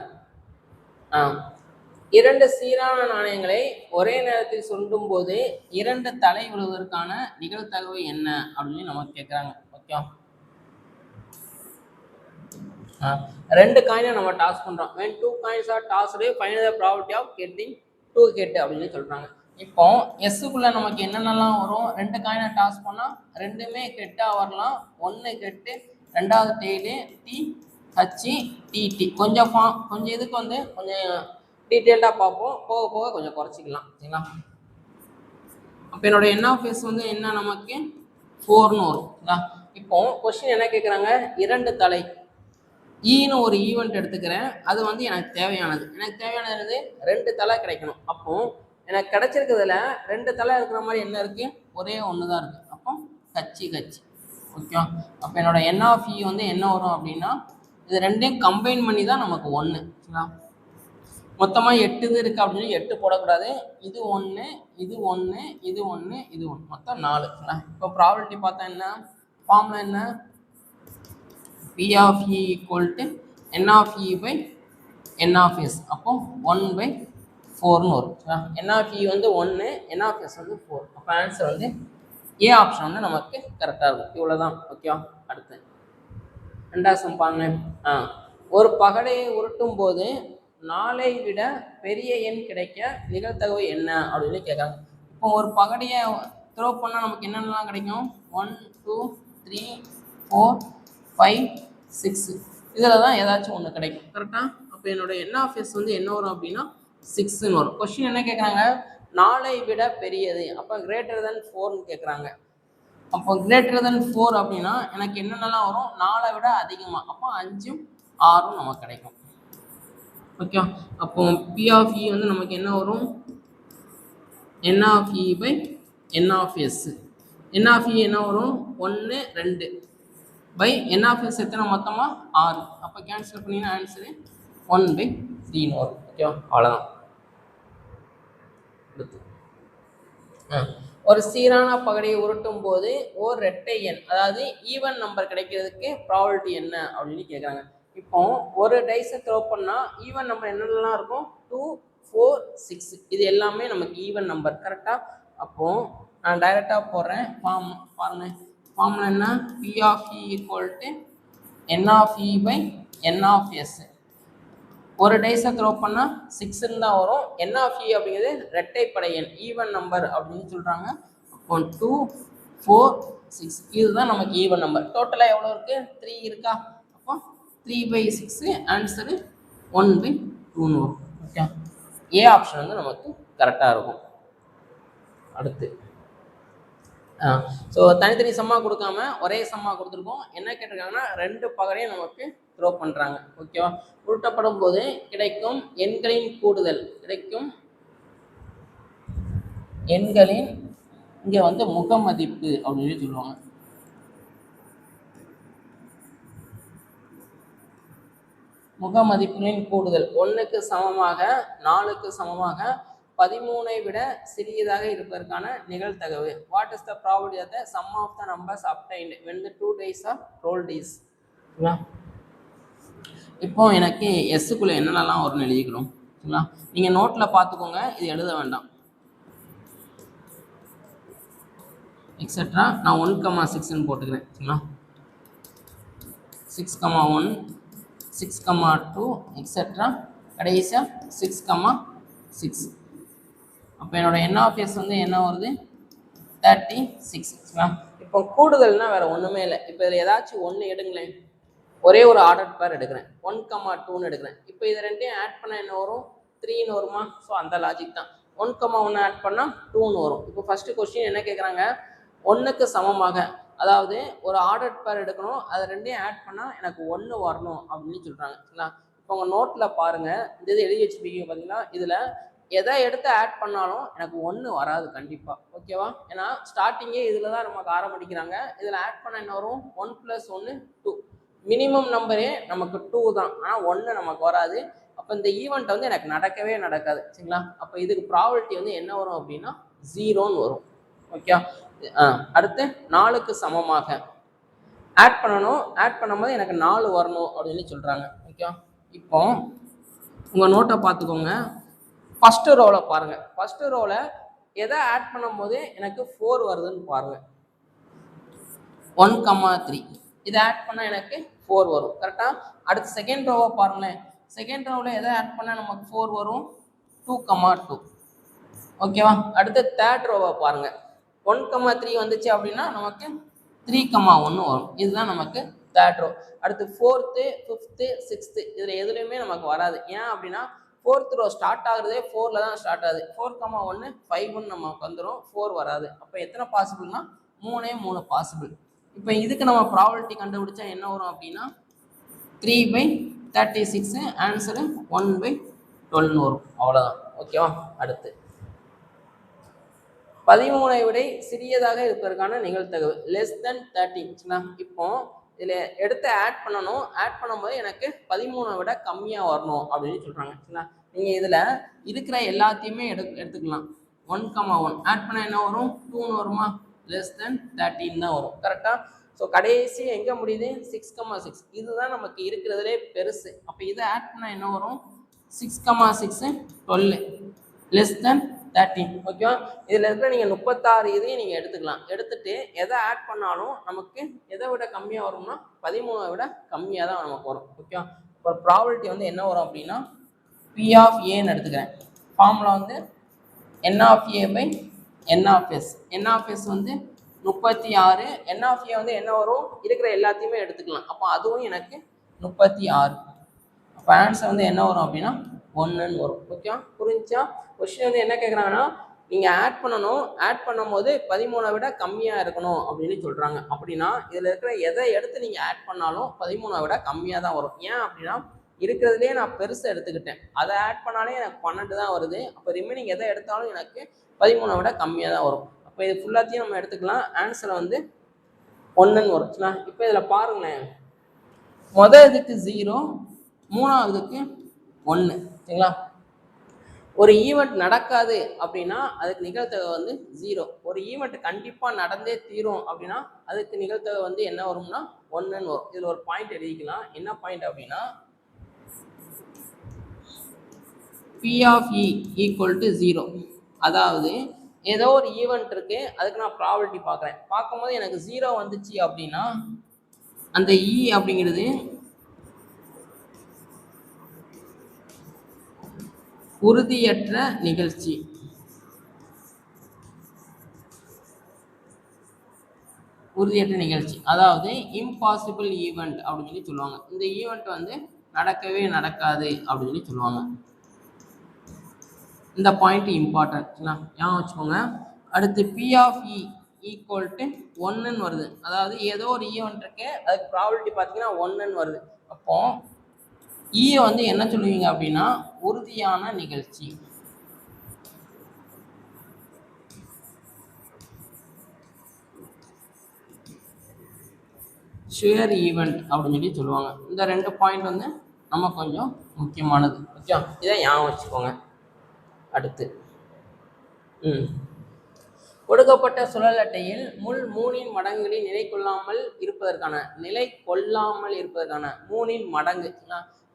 இரண்டு சீரான நாணயங்களை ஒரே நேரத்தில் சுருண்டும் போது இரண்டு தலை விழுவதற்கான நிகழ்தகவு என்ன அப்படின்னு நமக்கு கேட்குறாங்க. ஓகே, ரெண்டு காயினை நம்ம டாஸ் பண்ணுறோம். when two coins are tossed find the probability of getting two head அப்படின்னு சொல்கிறாங்க. இப்போ எஸ்ஸுக்குள்ளே நமக்கு என்னென்னலாம் வரும்? ரெண்டு காயினை டாஸ் பண்ணால் ரெண்டுமே ஹெட்டாக வரலாம். ஒன்று ஹெட்டு, ரெண்டாவது டெய்லு, டி ஹச்சி டிடி. கொஞ்சம் இதுக்கு வந்து கொஞ்சம் டீட்டெயில்டாக பார்ப்போம், போக போக கொஞ்சம் குறைச்சிக்கலாம். சரிங்களா? அப்போ என்னோட என் ஆஃப் எஸ் வந்து என்ன நமக்கு 4ன்னு வரும். இப்போ கொஸ்டின் என்ன கேட்குறாங்க? இரண்டு தலை ஈன்னு ஒரு ஈவெண்ட் எடுத்துக்கிறேன். அது வந்து எனக்கு தேவையானது ரெண்டு தலை கிடைக்கணும். அப்போ எனக்கு கிடைச்சிருக்கிறதுல ரெண்டு தலை இருக்கிற மாதிரி என்ன இருக்குது? ஒரே ஒன்று தான் இருக்குது. அப்போ கச்சி. ஓகே, அப்போ என்னோட என் ஆஃப் இ வந்து என்ன வரும் அப்படின்னா இது ரெண்டையும் கம்பைன் பண்ணி தான் நமக்கு 1. சரிங்களா? மொத்தமாக 8 இது இருக்குது அப்படின்னு 8 போடக்கூடாது. இது 1, இது 1, இது 1, இது 1, மொத்தம் 4. இப்போ ப்ராபபிலிட்டி பார்த்தா என்ன? ஃபார்முலா என்ன? P of E equal to N of E by N of S. அப்போ 1/4ன்னு வரும். N of E வந்து 1, N of S வந்து 4. அப்போ ஆன்சர் வந்து ஏ ஆப்ஷன் வந்து நமக்கு கரெக்டாக இருக்கும். இவ்வளோ தான். ஓகே, அடுத்து ரெண்டாவது சம் பாருங்க. ஒரு பகடையை உருட்டும் போது 4ஐ விட பெரிய எண் கிடைக்க நிகழ்தகவு என்ன அப்படின்னு கேட்குறாங்க. இப்போ ஒரு பகடையை த்ரோ பண்ணால் நமக்கு என்னென்னலாம் கிடைக்கும்? 1 2 3 4 5 6 இதில் தான் ஏதாச்சும் ஒன்று கிடைக்கும். கரெக்டாக? அப்போ என்னோட என் ஆஃப் எஸ் வந்து என்ன வரும் அப்படின்னா 6ன்னு வரும். கொஸ்டின் என்ன கேட்குறாங்க? 4ஐ விட பெரியது. அப்போ கிரேட்டர் தென் 4ன்னு கேட்குறாங்க. அப்போ கிரேட்டர் தென் 4 அப்படின்னா எனக்கு என்னென்னலாம் வரும்? 4ஐ விட அதிகமாக. அப்போ 5ம் 6ம் நமக்கு கிடைக்கும். ஓகே, அப்போ P of E வந்து நமக்கு என்ன வரும்? N of E by N of S. N of E என்ன வரும்? 1 2 by N of S எத்தனை? மொத்தமாக 6. அப்போ கேன்சல் பண்ணிங்கன்னா ஆன்சரு 1/3ன்னு வரும். ஓகே, அவ்வளோதான். ஒரு சீரான பகடையை உருட்டும் போது ஒரு இரட்டை எண், அதாவது ஈவன் நம்பர் கிடைக்கிறதுக்கு ப்ராபபிலிட்டி என்ன அப்படின்னு கேட்குறாங்க. இப்போ ஒரு டைஸை த்ரோ பண்ணால் ஈவன் நம்பர் என்னென்னலாம் இருக்கும்? 2 4 6 இது எல்லாமே நமக்கு ஈவன் நம்பர். கரெக்டாக? அப்போது நான் டைரெக்டாக போடுறேன். பாருங்க, ஃபார்முலா என்ன? P of E equal to N of E by N of S. ஒரு டைஸை த்ரோ பண்ணால் 6ன்னு தான் வரும். N of E அப்படிங்கிறது இரட்டைப்படை எண், ஈவன் நம்பர் அப்படின்னு சொல்கிறாங்க. அப்போ 2 4 6 இதுதான் நமக்கு ஈவன் நம்பர். டோட்டலாக எவ்வளோ இருக்குது? 3 இருக்கா? அப்போ 3/6 ஆன்சரு 1/2ன்னு வரும். ஓகே, ஏ ஆப்ஷன் வந்து நமக்கு கரெக்டாக இருக்கும். அடுத்து ஸோ தனித்தனி சம்மா கொடுக்காம ஒரே சம்மா கொடுத்துருக்கோம். என்ன கேட்டிருக்காங்கன்னா ரெண்டு பகடையும் நமக்கு த்ரோ பண்ணுறாங்க. ஓகேவா? உருட்டப்படும் போது கிடைக்கும் எண்களின் கூடுதல், கிடைக்கும் எண்களின் இங்கே வந்து முகமதிப்பு அப்படின்னு சொல்லுவாங்க. முகமதிப்புகளின் கூடுதல் 1க்கு சமமாக 4க்கு சமமாக 13ஐ விட சிறியதாக இருப்பதற்கான நிகழ்தகவு. What is the probability of the sum of the numbers obtained when the 2 dice are rolled is. இப்போ எனக்கு எஸ்ஸுக்குள்ளே என்னென்னலாம் வரும்னு எழுதிக்கிறோம். சரிங்களா? நீங்கள் நோட்டில் பார்த்துக்கோங்க, இது எழுத வேண்டாம். எக்ஸெட்ரா நான் 1,6ன்னு போட்டுக்கிறேன் சரிங்களா. 6,1 6,2 எக்ஸெட்ரா கடைசியாக 6,6. அப்போ என்னோட என்ஆஃப்எஸ் வந்து என்ன வருது 36 சரிங்களா. இப்போ கூடுதல்னா வேற ஒன்றுமே இல்லை. இப்போ இதில் ஏதாச்சும் ஒன்று எடுங்களேன். ஒரே ஒரு ஆர்டர் பேர் எடுக்கிறேன் 1,2ன்னு எடுக்கிறேன். இப்போ இது ரெண்டையும் ஆட் பண்ணால் என்ன வரும் 3ன்னு வருமா. ஸோ அந்த லாஜிக் தான் 1,1 ஆட் பண்ணால் 2ன்னு வரும். இப்போ ஃபஸ்ட்டு கொஸ்டின் என்ன கேட்குறாங்க 1க்கு சமமாக, அதாவது ஒரு ஆர்டர் பேர் எடுக்கணும், அது ரெண்டையும் ஆட் பண்ணால் எனக்கு 1 வரணும் அப்படின்னு சொல்கிறாங்க சரிங்களா. இப்போ உங்கள் நோட்டில் பாருங்கள், இந்த இது எழுதி வச்சுப்பீங்க பார்த்தீங்கன்னா, இதில் எதை எடுத்து ஆட் பண்ணாலும் எனக்கு 1 வராது கண்டிப்பாக. ஓகேவா. ஏன்னா ஸ்டார்டிங்கே இதில் தான் நமக்கு ஆரம்பிக்கிறாங்க. இதில் ஆட் பண்ண என்ன வரும் 1 + 1 2. மினிமம் நம்பரே நமக்கு 2 தான், ஆனால் 1 நமக்கு வராது. அப்போ இந்த ஈவெண்ட் வந்து எனக்கு நடக்கவே நடக்காது சரிங்களா. அப்போ இதுக்கு ப்ராபபிலிட்டி வந்து என்ன வரும் அப்படின்னா 0ன்னு வரும். ஓகே. அடுத்து 4க்கு சமமாக ஆட் பண்ணணும். ஆட் பண்ணும்போது எனக்கு 4 வரணும் அப்படின்னு சொல்கிறாங்க. ஓகே. இப்போ உங்கள் நோட்டை பார்த்துக்கோங்க. ஃபஸ்ட்டு ரோவில் பாருங்கள். ஃபஸ்ட்டு ரோவில் எதை ஆட் பண்ணும்போது எனக்கு 4 வருதுன்னு பாருங்கள். 1,3 இதை ஆட் பண்ணால் எனக்கு 4 வரும் கரெக்டாக. அடுத்து செகண்ட் ரோவை பாருங்களேன். செகண்ட் ரோவில் எதை ஆட் பண்ணால் நமக்கு 4 வரும் 2,2. ஓகேவா. அடுத்து தேர்ட் ரோவை பாருங்கள். 1,3 வந்துச்சு அப்படின்னா நமக்கு 3,1 வரும். இதுதான் நமக்கு தேர்ட் ரோ. அடுத்து 4th 5th 6th இதில் எதுலையுமே நமக்கு வராது. ஏன் அப்படின்னா 4th ரோ ஸ்டார்ட் ஆகுறதே 4ல் தான் ஸ்டார்ட் ஆகுது. 4,1 5ன்னு நமக்கு வந்துடும், 4 வராது. அப்போ எத்தனை பாசிபிள்னா 3 பாசிபிள். இப்போ இதுக்கு நம்ம ப்ராபபிலிட்டி கண்டுபிடிச்சா என்ன வரும் அப்படின்னா 3/36 ஆன்சரு 1/12 வரும். அவ்வளோதான். ஓகேவா. அடுத்து 13ஐ விட சிறியதாக இருப்பதற்கான நிகழ்தகவு <13. இப்போ இதில் எடுத்து ஆட் பண்ணணும். ஆட் பண்ணும்போது எனக்கு 13ஐ விட கம்மியாக வரணும் அப்படின்னு சொல்கிறாங்க சரிங்களா. நீங்கள் இதில் இருக்கிற எல்லாத்தையுமே எடுத்துக்கலாம். 1,1 ஆட் பண்ண என்ன வரும் 2ன்னு வருமா. <13 தான் வரும் கரெக்டாக. ஸோ கடைசி எங்கே முடியுது 6,6. இதுதான் நமக்கு இருக்கிறதுலே பெருசு. அப்போ இதை ஆட் பண்ணால் என்ன வரும் 6,6 12 13. ஓகேவா. இதில் இருக்கிற நீங்கள் 36 இதையும் நீங்கள் எடுத்துக்கலாம். எடுத்துட்டு எதை ஆட் பண்ணாலும் நமக்கு எதை விட கம்மியாக வரும்னா 13ஐ விட கம்மியாக தான் நமக்கு வரும். ஓகேவா. இப்போ ப்ராபபிலிட்டி வந்து என்ன வரும் அப்படின்னா P(a)ன்னு எடுத்துக்கிறேன். ஃபார்முலா வந்து N(a)/N(s). N(s) வந்து 36. N(a) வந்து என்ன வரும் இருக்கிற எல்லாத்தையுமே எடுத்துக்கலாம். அப்போ அதுவும் எனக்கு 36. அப்போ ஆன்சர் வந்து என்ன வரும் அப்படின்னா 1ன்னு வரும். ஓகேவா. புரிஞ்சா. கொஸ்டின் வந்து என்ன கேட்குறாங்கன்னா நீங்கள் ஆட் பண்ணணும். ஆட் பண்ணும்போது 13ஐ விட கம்மியாக இருக்கணும் அப்படின்னு சொல்கிறாங்க. அப்படின்னா இதில் இருக்கிற எதை எடுத்து நீங்கள் ஆட் பண்ணாலும் 13ஐ விட கம்மியாக தான் வரும். ஏன் அப்படின்னா இருக்கிறதுலே நான் பெருசை எடுத்துக்கிட்டேன். அதை ஆட் பண்ணாலே எனக்கு 12 தான் வருது. அப்போ ரிமைனிங் எதை எடுத்தாலும் எனக்கு 13ஐ விட கம்மியாக தான் வரும். அப்போ இது ஃபுல்லாத்தையும் நம்ம எடுத்துக்கலாம். ஆன்சர் வந்து 1ன்னு வரும். இப்போ இதில் பாருங்களேன். மொதல் இதுக்கு 0, மூணாவதுக்கு 1 சரிங்களா. ஒரு ஈவெண்ட் நடக்காது அப்படின்னா அதுக்கு நிகழ்தகவு வந்து 0. ஒரு ஈவெண்ட் கண்டிப்பாக நடந்தே தீரும் அப்படின்னா அதுக்கு நிகழ்தகவு வந்து என்ன வரும்னா 1ன்னு வரும். இதில் ஒரு பாயிண்ட் எழுதிக்கலாம். என்ன பாயிண்ட் அப்படின்னா P(e) = 0. அதாவது ஏதோ ஒரு ஈவெண்ட் இருக்கு, அதுக்கு நான் ப்ராபபிலிட்டி பார்க்குறேன். பார்க்கும்போது எனக்கு 0 வந்துச்சு அப்படின்னா அந்த E அப்படிங்கிறது உறுதியற்ற நிகழ்ச்சி. உறுதியற்ற நிகழ்ச்சி அதாவது இம்பாசிபிள் ஈவெண்ட் அப்படின்னு சொல்லி சொல்லுவாங்க. இந்த ஈவெண்ட் வந்து நடக்கவே நடக்காது அப்படின்னு சொல்லி சொல்லுவாங்க. இந்த பாயிண்ட் இம்பார்ட்டன்ட்னா ஞாபகம் வச்சுக்கோங்க. அடுத்து P(e) = 1ன்னு வருது. அதாவது ஏதோ ஒரு ஈவெண்ட் இருக்கு, அதுக்கு ப்ராபபிலிட்டி பார்த்தீங்கன்னா 1ன்னு வருது. அப்போ E வந்து என்ன சொல்லுவீங்க அப்படின்னா உறுதியான நிகழ்ச்சி. ஷுயர் ஈவெண்ட் அப்படின்னு சொல்லி சொல்லுவாங்க. இந்த 2 பாயிண்ட் வந்து நம்ம கொஞ்சம் முக்கியமானது. ஓகே, இதை ஞாபகம் வச்சுக்கோங்க. அடுத்து கொடுக்கப்பட்ட சுழல் அட்டையில் முள் 3ன் மடங்குகளில் நிலை கொள்ளாமல் இருப்பதற்கான 3ன் மடங்கு.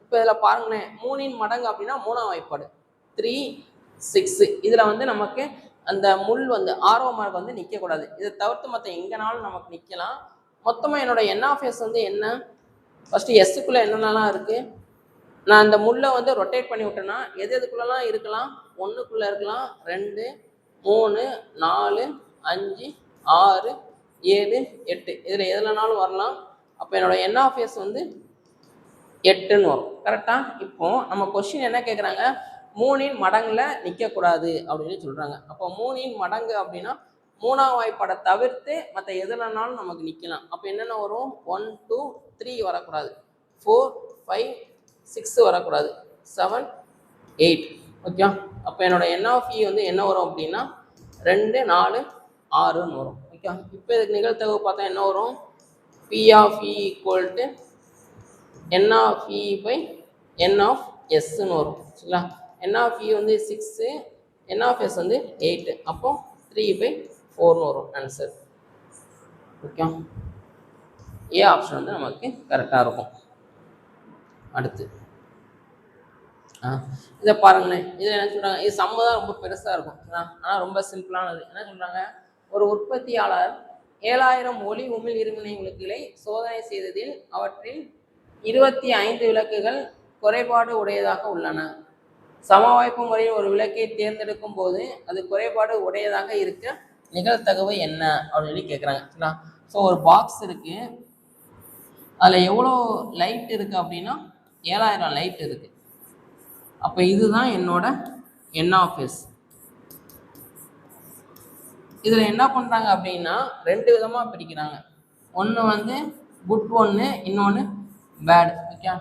இப்போ இதில் பாருங்களேன், 3ன் மடங்கு அப்படின்னா 3ஆம் வாய்ப்பாடு 3 6. இதில் வந்து நமக்கு அந்த முள் வந்து ஆரோ மார்க் வந்து நிற்கக்கூடாது. இதை தவிர்த்து மற்ற எங்கேனாலும் நமக்கு நிற்கலாம். மொத்தமாக என்னோட என் ஆஃப் எஸ் வந்து என்ன, ஃபஸ்ட்டு எஸ்ஸுக்குள்ளே என்னென்னலாம் இருக்குது, நான் அந்த முள்ளை வந்து ரொட்டேட் பண்ணி விட்டேன்னா எது எதுக்குள்ளலாம் இருக்கலாம், 1க்குள்ளே இருக்கலாம், 2, 3, 4, 5, 6, 7, 8 இதில் எதுலனாலும் வரலாம். அப்போ என்னோட என் ஆஃப் எஸ் வந்து 8ன்னு வரும். கரெக்டாக? இப்போ நம்ம கொஸ்டின் என்ன கேட்குறாங்க, 3ன் மடங்கில் நிற்கக்கூடாது அப்படின்னு சொல்கிறாங்க. அப்போ 3ன் மடங்கு அப்படின்னா 3ஆம் வாய்ப்பாடை தவிர்த்து மற்ற எதுலனாலும் நமக்கு நிற்கலாம். அப்போ என்னென்ன வரும், 1, 2, 3 வரக்கூடாது, 4, 5, 6 வரக்கூடாது, 7, 8. ஓகே. அப்போ என்னோட என் ஆஃப் இ வந்து என்ன வரும் அப்படின்னா 2, 4, 6ன்னு வரும். ஓகே. இப்போ இதுக்கு நிகழ்த்தகவு பார்த்தா என்ன வரும், P of E equal to n of E by N of எஸ்ன்னு வரும். சரிங்களா? என் ஆஃப் இ வந்து 6, என் ஆஃப் எஸ் வந்து 8. அப்போ 3/4ன்னு வரும் ஆன்சர். ஓகே. ஏ ஆப்ஷன் வந்து நமக்கு கரெக்டாக இருக்கும். அடுத்து இதை பாருங்களேன். இதில் என்ன சொல்கிறாங்க, இது சம்ம தான் ரொம்ப பெருசாக இருக்கும். ஆனால் ரொம்ப சிம்பிளானது. என்ன சொல்கிறாங்க, ஒரு உற்பத்தியாளர் 7000 ஒளி உமிழ் இருமுனை விளக்குகளை சோதனை செய்ததில் அவற்றில் 25 விளக்குகள் குறைபாடு உடையதாக உள்ளன. சமவாய்ப்பு முறையில் ஒரு விளக்கை தேர்ந்தெடுக்கும் போது அது குறைபாடு உடையதாக இருக்க நிகழ்த்தகவு என்ன அப்படின்னு கேட்குறாங்க. ஸோ ஒரு பாக்ஸ் இருக்கு, அதில் எவ்வளோ லைட் இருக்கு அப்படின்னா 7000 லைட் இருக்கு. அப்போ இதுதான் என்னோட என் ஆஃப் எஸ். இதில் என்ன பண்ணுறாங்க அப்படின்னா 2 விதமாக பிரிக்கிறாங்க. ஒன்று வந்து குட் ஒன்று, இன்னொன்று பேட். ஓகே.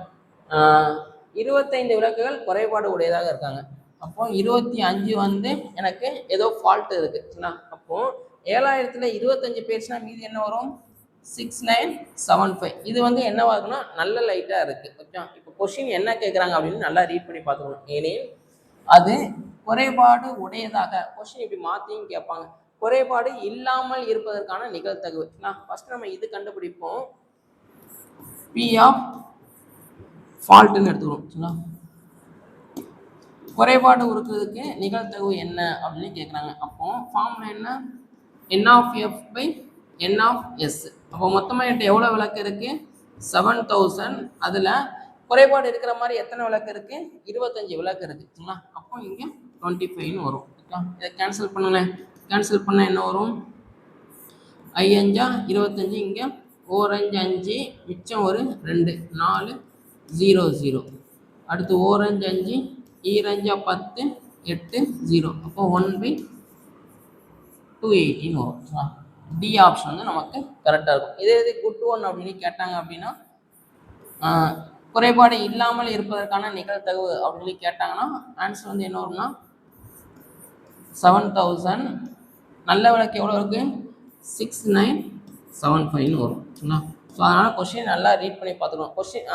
25 விளக்குகள் குறைபாடு உடையதாக இருக்காங்க. அப்போ 25 வந்து எனக்கு ஏதோ ஃபால்ட் இருக்கு. அப்போ 7000ல் 25 பேர்ஸ்னா மீதி என்ன வரும், 6975. இது வந்து என்னவா இருக்குன்னா நல்ல லைட்டாக இருக்கு. ஓகே. இப்போ கொஸ்டின் என்ன கேட்குறாங்க அப்படின்னு நல்லா ரீட் பண்ணி பார்த்துக்கணும். ஏனெனில் அது குறைபாடு உடையதாக கொஸ்டின் இப்படி மாற்றியும் கேட்பாங்க. குறைபாடு இல்லாமல் இருப்பதற்கான நிகழ்த்தகவு. ஃபர்ஸ்ட் நம்ம இது கண்டுபிடிப்போம், பி ஆஃப் ஃபால்ட்டுன்னு எடுத்துக்கணும். குறைபாடு இருக்கிறதுக்கு நிகழ்த்தகவு என்ன அப்படின்னு கேட்குறாங்க. அப்போ ஃபார்முலா என்ன, N of F by N of S. அப்போ மொத்தமாக என்கிட்ட எவ்வளோ விளக்கு இருக்குது, 7000. அதில் குறைபாடு இருக்கிற மாதிரி எத்தனை விளக்கு இருக்குது, 25 விளக்கு இருக்குங்களா. அப்போ இங்கே 25ன்னு வரும். இதை கேன்சல் பண்ணுங்களேன். கேன்சல் பண்ணால் என்ன வரும், 5 5 25, இங்கே 4 5 5, மிச்சம் ஒரு 2, 4 0 0. அடுத்து 4 5 5, 2 5 10, 8 0. அப்போ 1/218 வரும். டி ஆப்ஷன் வந்து நமக்கு கரெக்டாக இருக்கும். இதே இது குட் ஒன் அப்படின்னு கேட்டாங்க அப்படின்னா குறைபாடு இல்லாமல் இருப்பதற்கான நிகழ்த்தகவு அப்படின்னு கேட்டாங்கன்னா ஆன்சர் வந்து என்ன வரும்னா 7000. நல்ல விளக்கு எவ்வளோ இருக்குது, 6975ன்னு வரும். ஸோ அதனால் கொஸ்டின் நல்லா ரீட் பண்ணி பார்த்துக்கணும். கொஸ்டின்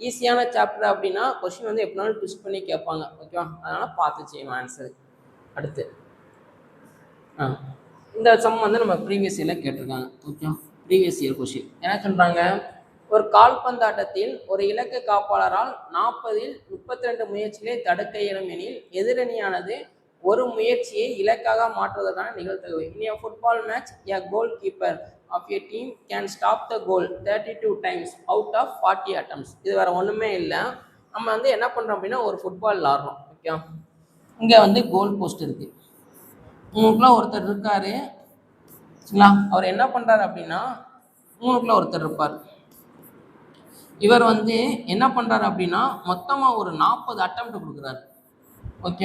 ஈஸியான சாப்டர் அப்படின்னா கொஸ்டின் வந்து எப்படினாலும் ட்விஸ்ட் பண்ணி கேட்பாங்க. ஓகேவா, அதனால் பார்த்து செய்யணும் ஆன்சர். அடுத்து இந்த சம் வந்து நம்ம ப்ரீவியஸ் இயரில் கேட்டிருக்காங்க. ஓகே, ப்ரீவியஸ் இயர் கொஸ்டின் என்ன சொல்கிறாங்க, ஒரு கால்பந்தாட்டத்தில் ஒரு இலக்கு காப்பாளரால் 40ல் 32 முயற்சிகளை தடுக்க இயலும் எனில் எதிரணியானது ஒரு முயற்சியை இலக்காக மாற்றுவதற்கான நிகழ்த்தகவு. இன் a football match, a goalkeeper of a team can stop the goal 32 times out of 40 attempts. இது வேற ஒன்றுமே இல்லை. நம்ம வந்து என்ன பண்ணுறோம் அப்படின்னா ஒரு ஃபுட்பால் விளாட்றோம். ஓகே, இங்கே வந்து கோல் போஸ்ட் இருக்குது. உங்களுக்குள்ள ஒருத்தர் இருக்காரு. சரிங்களா, அவர் என்ன பண்ணுறாரு அப்படின்னா உங்களுக்குள்ள ஒருத்தர் இருப்பார். இவர் வந்து என்ன பண்ணுறாரு அப்படின்னா மொத்தமாக ஒரு 40 அட்டெம்ப்ட் கொடுக்குறாரு. ஓகே,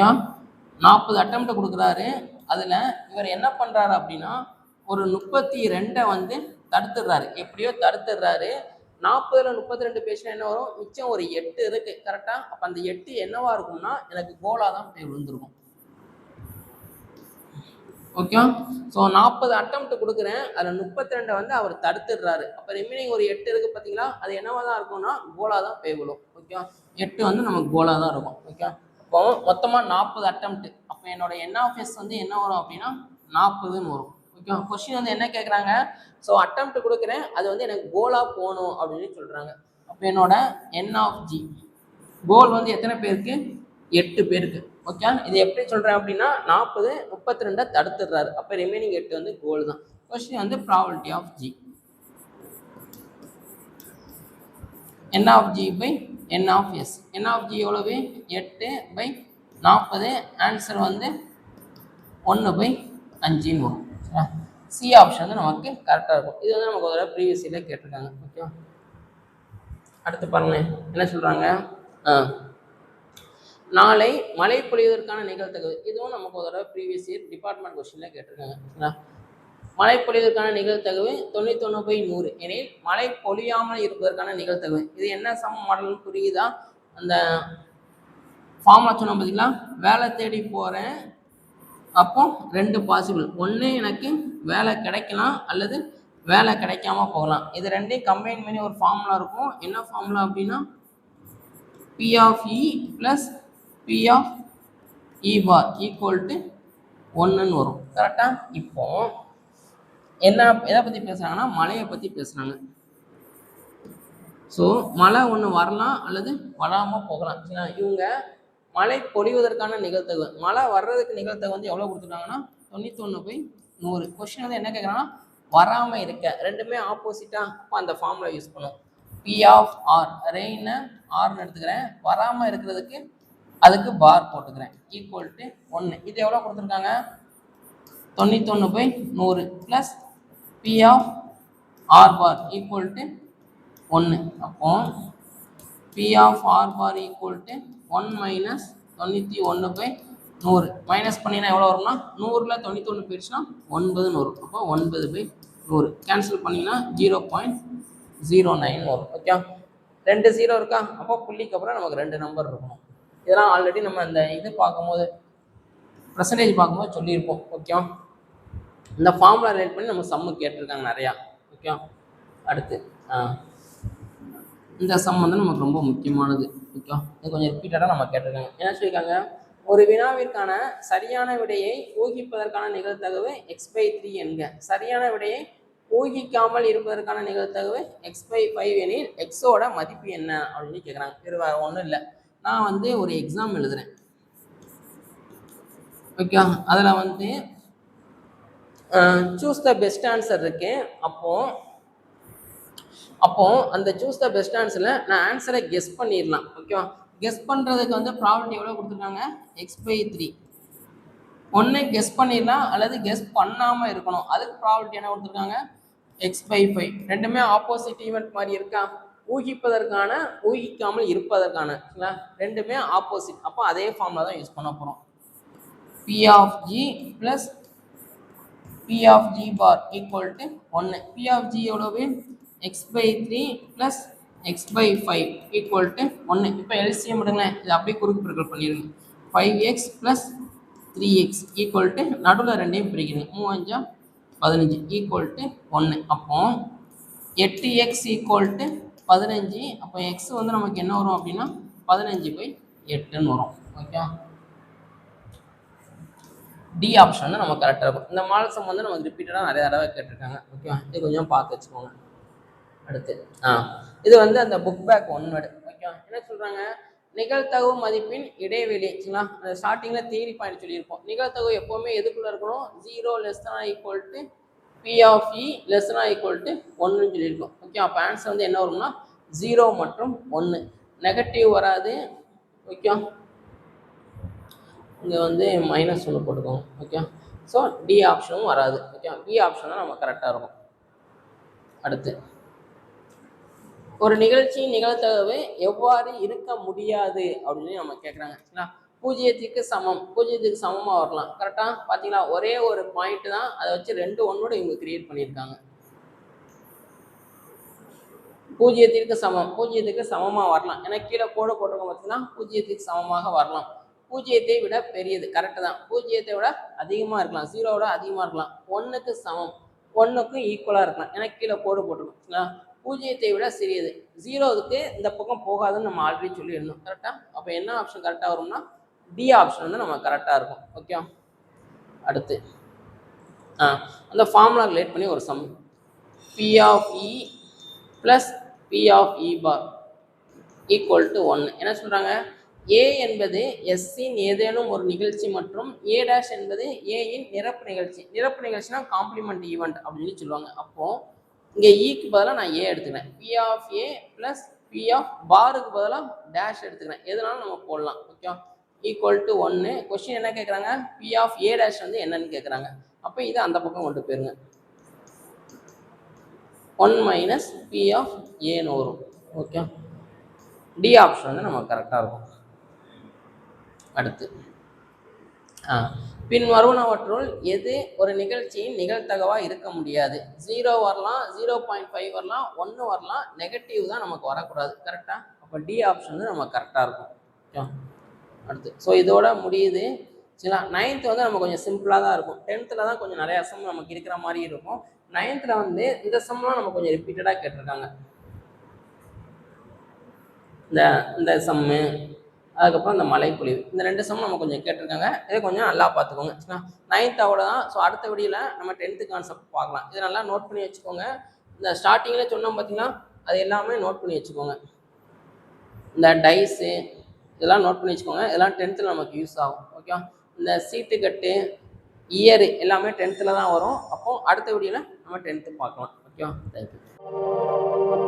40 அட்டெம்ப்ட் கொடுக்குறாரு. அதில் இவர் என்ன பண்ணுறாரு அப்படின்னா ஒரு 32 வந்து தடுத்துடுறாரு. எப்படியோ தடுத்துடுறாரு. 40ல் 32 பேசினா என்ன வரும், மிச்சம் ஒரு 8 இருக்குது. கரெக்டாக, அப்போ அந்த 8 என்னவா இருக்கும்னா எனக்கு கோலாக தான் போய் விழுந்துருக்கும். ஓகே, ஸோ 40 அட்டெம்ப்ட் கொடுக்குறேன், அதில் 32 வந்து அவர் தடுத்துடுறாரு. அப்போ ரிமைனிங் ஒரு 8 இருக்குது பார்த்தீங்களா, அது என்னவா தான் இருக்கும்னா கோலாக தான் போய் விழும். ஓகே, 8 வந்து நமக்கு கோலாக தான் இருக்கும். ஓகே, அப்போ மொத்தமாக 40 அட்டெம்ப்ட். அப்போ என்னோட என் ஆஃப் எஸ் வந்து என்ன வரும் அப்படின்னா 40ன்னு வரும். ஓகே, கொஸ்டின் வந்து என்ன கேட்குறாங்க, ஸோ அட்டெம்ப்ட் கொடுக்குறேன், அது வந்து எனக்கு கோலாக போகணும் அப்படின்னு சொல்கிறாங்க. அப்போ என்னோட என் ஆஃப் ஜி கோல் வந்து எத்தனை பேருக்கு, 8 பேருக்கு. ஓகே, இது எப்படி சொல்கிறேன் அப்படின்னா 40 32 தடுத்துடுறாரு. அப்போ ரிமைனிங் 8 வந்து கோல் தான். கொஸ்டின் வந்து probability of G, n of G by n of S. n of G எவ்வளவு? 8 பை 40. ஆன்சர் வந்து 1/5 வரும். சி ஆப்ஷன் வந்து நமக்கு கரெக்டாக இருக்கும். இது வந்து நமக்கு ஒரு ப்ரீவியஸ் இயரில் கேட்டிருக்காங்க. ஓகே, அடுத்து பாருங்க என்ன சொல்கிறாங்க. நாளை மழை பொழிவதற்கான நிகழ்தகவு. இதுவும் நமக்கு ஒரு ப்ரீவியஸ் இயர் டிபார்ட்மெண்ட் கொஸ்டினில் கேட்டிருக்காங்க. மழை பொழிவதற்கான நிகழ்தகவு 91/100 எனில் மழை பொழியாமல் இருப்பதற்கான நிகழ்தகவு. இது என்ன சம மாடல்னு புரியுதா? அந்த ஃபார்முலா சொன்ன பார்த்தீங்களா, வேலை தேடி போகிறேன், அப்போ 2 பாசிபிள். ஒன்று எனக்கு வேலை கிடைக்கலாம் அல்லது வேலை கிடைக்காம போகலாம். இது ரெண்டையும் கம்பைன் பண்ணி ஒரு ஃபார்முலா இருக்கும். என்ன ஃபார்முலா அப்படின்னா P of E plus P of E bar equal to 1ன்னு வரும். கரெக்டாக? இப்போ என்ன எதை பற்றி பேசுகிறாங்கன்னா மழையை பற்றி பேசுகிறாங்க. ஸோ மழை ஒன்று வரலாம் அல்லது வராமல் போகலாம். சரிங்களா? இவங்க மழை பொழிவதற்கான நிகழ்தகவு, மழை வர்றதுக்கு நிகழ்தகவு வந்து எவ்வளோ கொடுத்துருக்காங்கன்னா 91/100. கொஸ்டின் வந்து என்ன கேட்குறாங்கன்னா வராமல் இருக்க. ரெண்டுமே ஆப்போசிட்டாக. அப்போ அந்த ஃபார்முலா யூஸ் பண்ணும். P ஆஃப் ஆர், ரெயினை ஆர்னு எடுத்துக்கிறேன், வராமல் இருக்கிறதுக்கு அதுக்கு பார் போட்டுக்கிறேன், ஈக்குவல் டு 1. இது எவ்வளோ கொடுத்துருக்காங்க? 91/100 plus P of R bar equal to 1. அப்போ P of R bar equal to 1 minus 91/100. Minus பண்ணினா எவ்வளோ வரும்னா 100ல் 91 போயிடுச்சுன்னா 9ன்னு வரும். அப்போ 9/100 கேன்சல் பண்ணிங்கன்னா 0.09 வரும். ஓகே, 2 0 இருக்கா? அப்போ புள்ளிக்கு அப்புறம் நமக்கு 2 நம்பர் இருக்கணும். இதெல்லாம் ஆல்ரெடி நம்ம அந்த இது பார்க்கும்போது பர்சன்டேஜ் பார்க்கும்போது சொல்லியிருப்போம். ஓகே, இந்த ஃபார்முலா ரிலேட் பண்ணி நம்ம சம்மு கேட்டிருக்காங்க நிறையா. ஓகே, அடுத்து இந்த சம் வந்து நமக்கு ரொம்ப முக்கியமானது. ஓகே, இது கொஞ்சம் ரிப்பீட்டடாக நம்ம கேட்டிருக்காங்க. என்ன சொல்லியிருக்காங்க? ஒரு வினாவிற்கான சரியான விடையை ஊகிப்பதற்கான நிகழ்தகவு x/3 என்க. சரியான விடையை ஊகிக்காமல் இருப்பதற்கான நிகழ்தகவு x/5 எனில் எக்ஸோட மதிப்பு என்ன அப்படின்னு கேட்குறாங்க. இது வேறு ஒன்றும் இல்லை. நான் வந்து ஒரு எக்ஸாம் எழுதுறேன். ஓகே, அதில் வந்து சூஸ் த பெஸ்ட் ஆன்சர் இருக்கு. அப்போ அந்த சூஸ் த பெஸ்ட் ஆன்சரில் நான் ஆன்சரை கெஸ் பண்ணிடலாம். ஓகேவா? கெஸ் பண்ணுறதுக்கு வந்து ப்ராபபிலிட்டி எவ்வளோ கொடுத்துருக்காங்க? x/3. ஒன்று கெஸ் பண்ணிடலாம் அல்லது கெஸ் பண்ணாமல் இருக்கணும். அதுக்கு ப்ராபபிலிட்டி என்ன கொடுத்துருக்காங்க? x/5. ரெண்டுமே ஆப்போசிட் ஈவெண்ட் மாதிரி இருக்கா? ஊகிப்பதற்கான ஊகிக்காமல் இருப்பதற்கான ரெண்டுமே ஆப்போசிட். அப்போ அதே ஃபார்முலா தான் யூஸ் பண்ண போகிறோம். P of G plus P of G bar equal to 1. P of G எவ்வளவு? x/3 plus x/5 equal to 1. இப்போ எல்சிஎம் எடுங்களேன், இது அப்படியே குறுக்கு பெருக்கல் பண்ணிடுங்க. 5x plus 3x equal to நடுவில் ரெண்டையும் பிரிக்கணும். 3 5 15 ஈக்குவல் டு 1. அப்போ 8x ஈக்குவல் டு 15. அப்போ எக்ஸ் வந்து நமக்கு என்ன வரும் அப்படின்னா 15/8ன்னு வரும். ஓகே, டி ஆப்ஷன் வந்து நம்ம கரெக்டாக இருக்கும். இந்த மாடல் சம் வந்து நமக்கு ரிப்பீட்டடாக நிறைய தடவை கேட்டிருக்காங்க. ஓகே, இது கொஞ்சம் பார்த்து வச்சுக்கோங்க. அடுத்து இது வந்து அந்த புக் பேக் 1 வேர்டு. ஓகே, என்ன சொல்கிறாங்க? நிகழ்தகவு மதிப்பின் இடைவெளி. சரிங்களா? அந்த ஸ்டார்டிங்கில் தியரி பாயிண்ட் சொல்லியிருப்போம். நிகழ்தகவு எப்போவுமே எதுக்குள்ளே இருக்கணும்? 0 <= P ஆஃப் E <= 1ன்னு சொல்லியிருக்கோம். ஓகே, அப்போ ஆன்சர் வந்து என்ன வரும்னா 0 மற்றும் 1. நெகட்டிவ் வராது. ஓகே, இங்கே வந்து -1 போட்டுக்கோங்க. ஓகே, ஸோ டி ஆப்ஷனும் வராது. ஓகே, பி ஆப்ஷன் தான் நம்ம கரெக்டாக இருக்கும். அடுத்து ஒரு நிகழ்ச்சியின் நிகழ்தகவு எவ்வாறு இருக்க முடியாது அப்படின்னு நம்ம கேட்குறாங்க. சரிங்களா? 0க்கு சமம், 0க்கு சமமாக வரலாம். கரெக்டாக பார்த்தீங்களா? ஒரே ஒரு பாயிண்ட் தான், அதை வச்சு 2 1ஓட இவங்க கிரியேட் பண்ணியிருக்காங்க. 0க்கு சமம், 0க்கு சமமாக வரலாம். ஏன்னா கீழே கோடு போட்டிருக்கோம் பார்த்தீங்கன்னா 0க்கு சமமாக வரலாம். 0ஐ விட பெரியது, கரெக்டு தான். 0ஐ விட அதிகமாக இருக்கலாம், 0 விட அதிகமாக இருக்கலாம். 1க்கு சமம், 1க்கும் ஈக்குவலாக இருக்கலாம். ஏன்னா கீழே கோடு போட்டிருக்கோம். சரிங்களா? 0ஐ விட சிறியது, 0க்கு இந்த பக்கம் போகாதுன்னு நம்ம ஆல்ரெடி சொல்லியிருந்தோம். கரெக்டாக? அப்போ என்ன ஆப்ஷன் கரெக்டாக வரும்னா டி ஆப்ஷன் வந்து நம்ம கரெக்டாக இருக்கும். ஓகே, அடுத்து அந்த ஃபார்முலா ரிலேட் பண்ணி ஒரு sum. P of E plus P of E bar equal to 1. என்ன சொல்கிறாங்க? ஏ என்பது எஸ்ஸின் ஏதேனும் ஒரு நிகழ்ச்சி மற்றும் ஏ டேஷ் என்பது ஏயின் நிரப்பு நிகழ்ச்சி. நிரப்பு நிகழ்ச்சினா காம்ப்ளிமெண்ட் ஈவெண்ட் அப்படின்னு சொல்லுவாங்க. அப்போது இங்கே ஈக்கு பதிலாக நான் ஏ எடுத்துக்கிறேன். P of A plus P of பாருக்கு பதிலாக டேஷ் எடுத்துக்கிறேன். எதுனாலும் நம்ம போடலாம். Okay, equal to 1. கொஸ்டின் என்ன கேட்குறாங்க? பி ஆஃப் ஏ டேஷ் வந்து என்னன்னு கேட்குறாங்க. அப்போ இதை அந்த பக்கம் கொண்டு போயிருங்க. 1 மைனஸ் பி ஆஃப் ஏன்னு வரும். ஓகே, டி ஆப்ஷன் வந்து நமக்கு கரெக்டாக இருக்கும். அடுத்து பின் வருவனவற்றுள் எது ஒரு நிகழ்ச்சியின் நிகழ்த்தகவாக இருக்க முடியாது? 0 வரலாம், 0.5 வரலாம், 1 வரலாம், நெகட்டிவ் தான் நமக்கு வரக்கூடாது. கரெக்டாக? அப்போ டி ஆப்ஷன் வந்து நமக்கு கரெக்டாக இருக்கும். ஓகே, அடுத்து ஸோ இதோட முடியுது. சரிங்களா? 9th வந்து நம்ம கொஞ்சம் சிம்பிளாக தான் இருக்கும். 10th தான் கொஞ்சம் நிறையா சம் நமக்கு இருக்கிற மாதிரி இருக்கும். 9th வந்து இந்த சம்லாம் நம்ம கொஞ்சம் ரிப்பீட்டடாக கேட்டிருக்காங்க. இந்த சம்மு, அதுக்கப்புறம் இந்த மலைப்பொழிவு, இந்த 2 சம் நம்ம கொஞ்சம் கேட்டிருக்காங்க. இதை கொஞ்சம் நல்லா பார்த்துக்கோங்க. சரிங்களா? 9th அவ்வளோதான். ஸோ அடுத்த வீடியோவில் நம்ம 10th கான்செப்ட் பார்க்கலாம். இதை நல்லா நோட் பண்ணி வச்சுக்கோங்க. இந்த ஸ்டார்டிங்கில் சொன்னோம் பார்த்தீங்கன்னா, அது எல்லாமே நோட் பண்ணி வச்சுக்கோங்க. இந்த டைஸு இதெல்லாம் நோட் பண்ணி வச்சுக்கோங்க. இதெல்லாம் 10th நமக்கு யூஸ் ஆகும். ஓகே, இந்த சீட்டு கட்டு, இயரு எல்லாமே 10th தான் வரும். அப்போது அடுத்த வீடியோவில் நம்ம 10th பார்க்கலாம். Okay, thank you.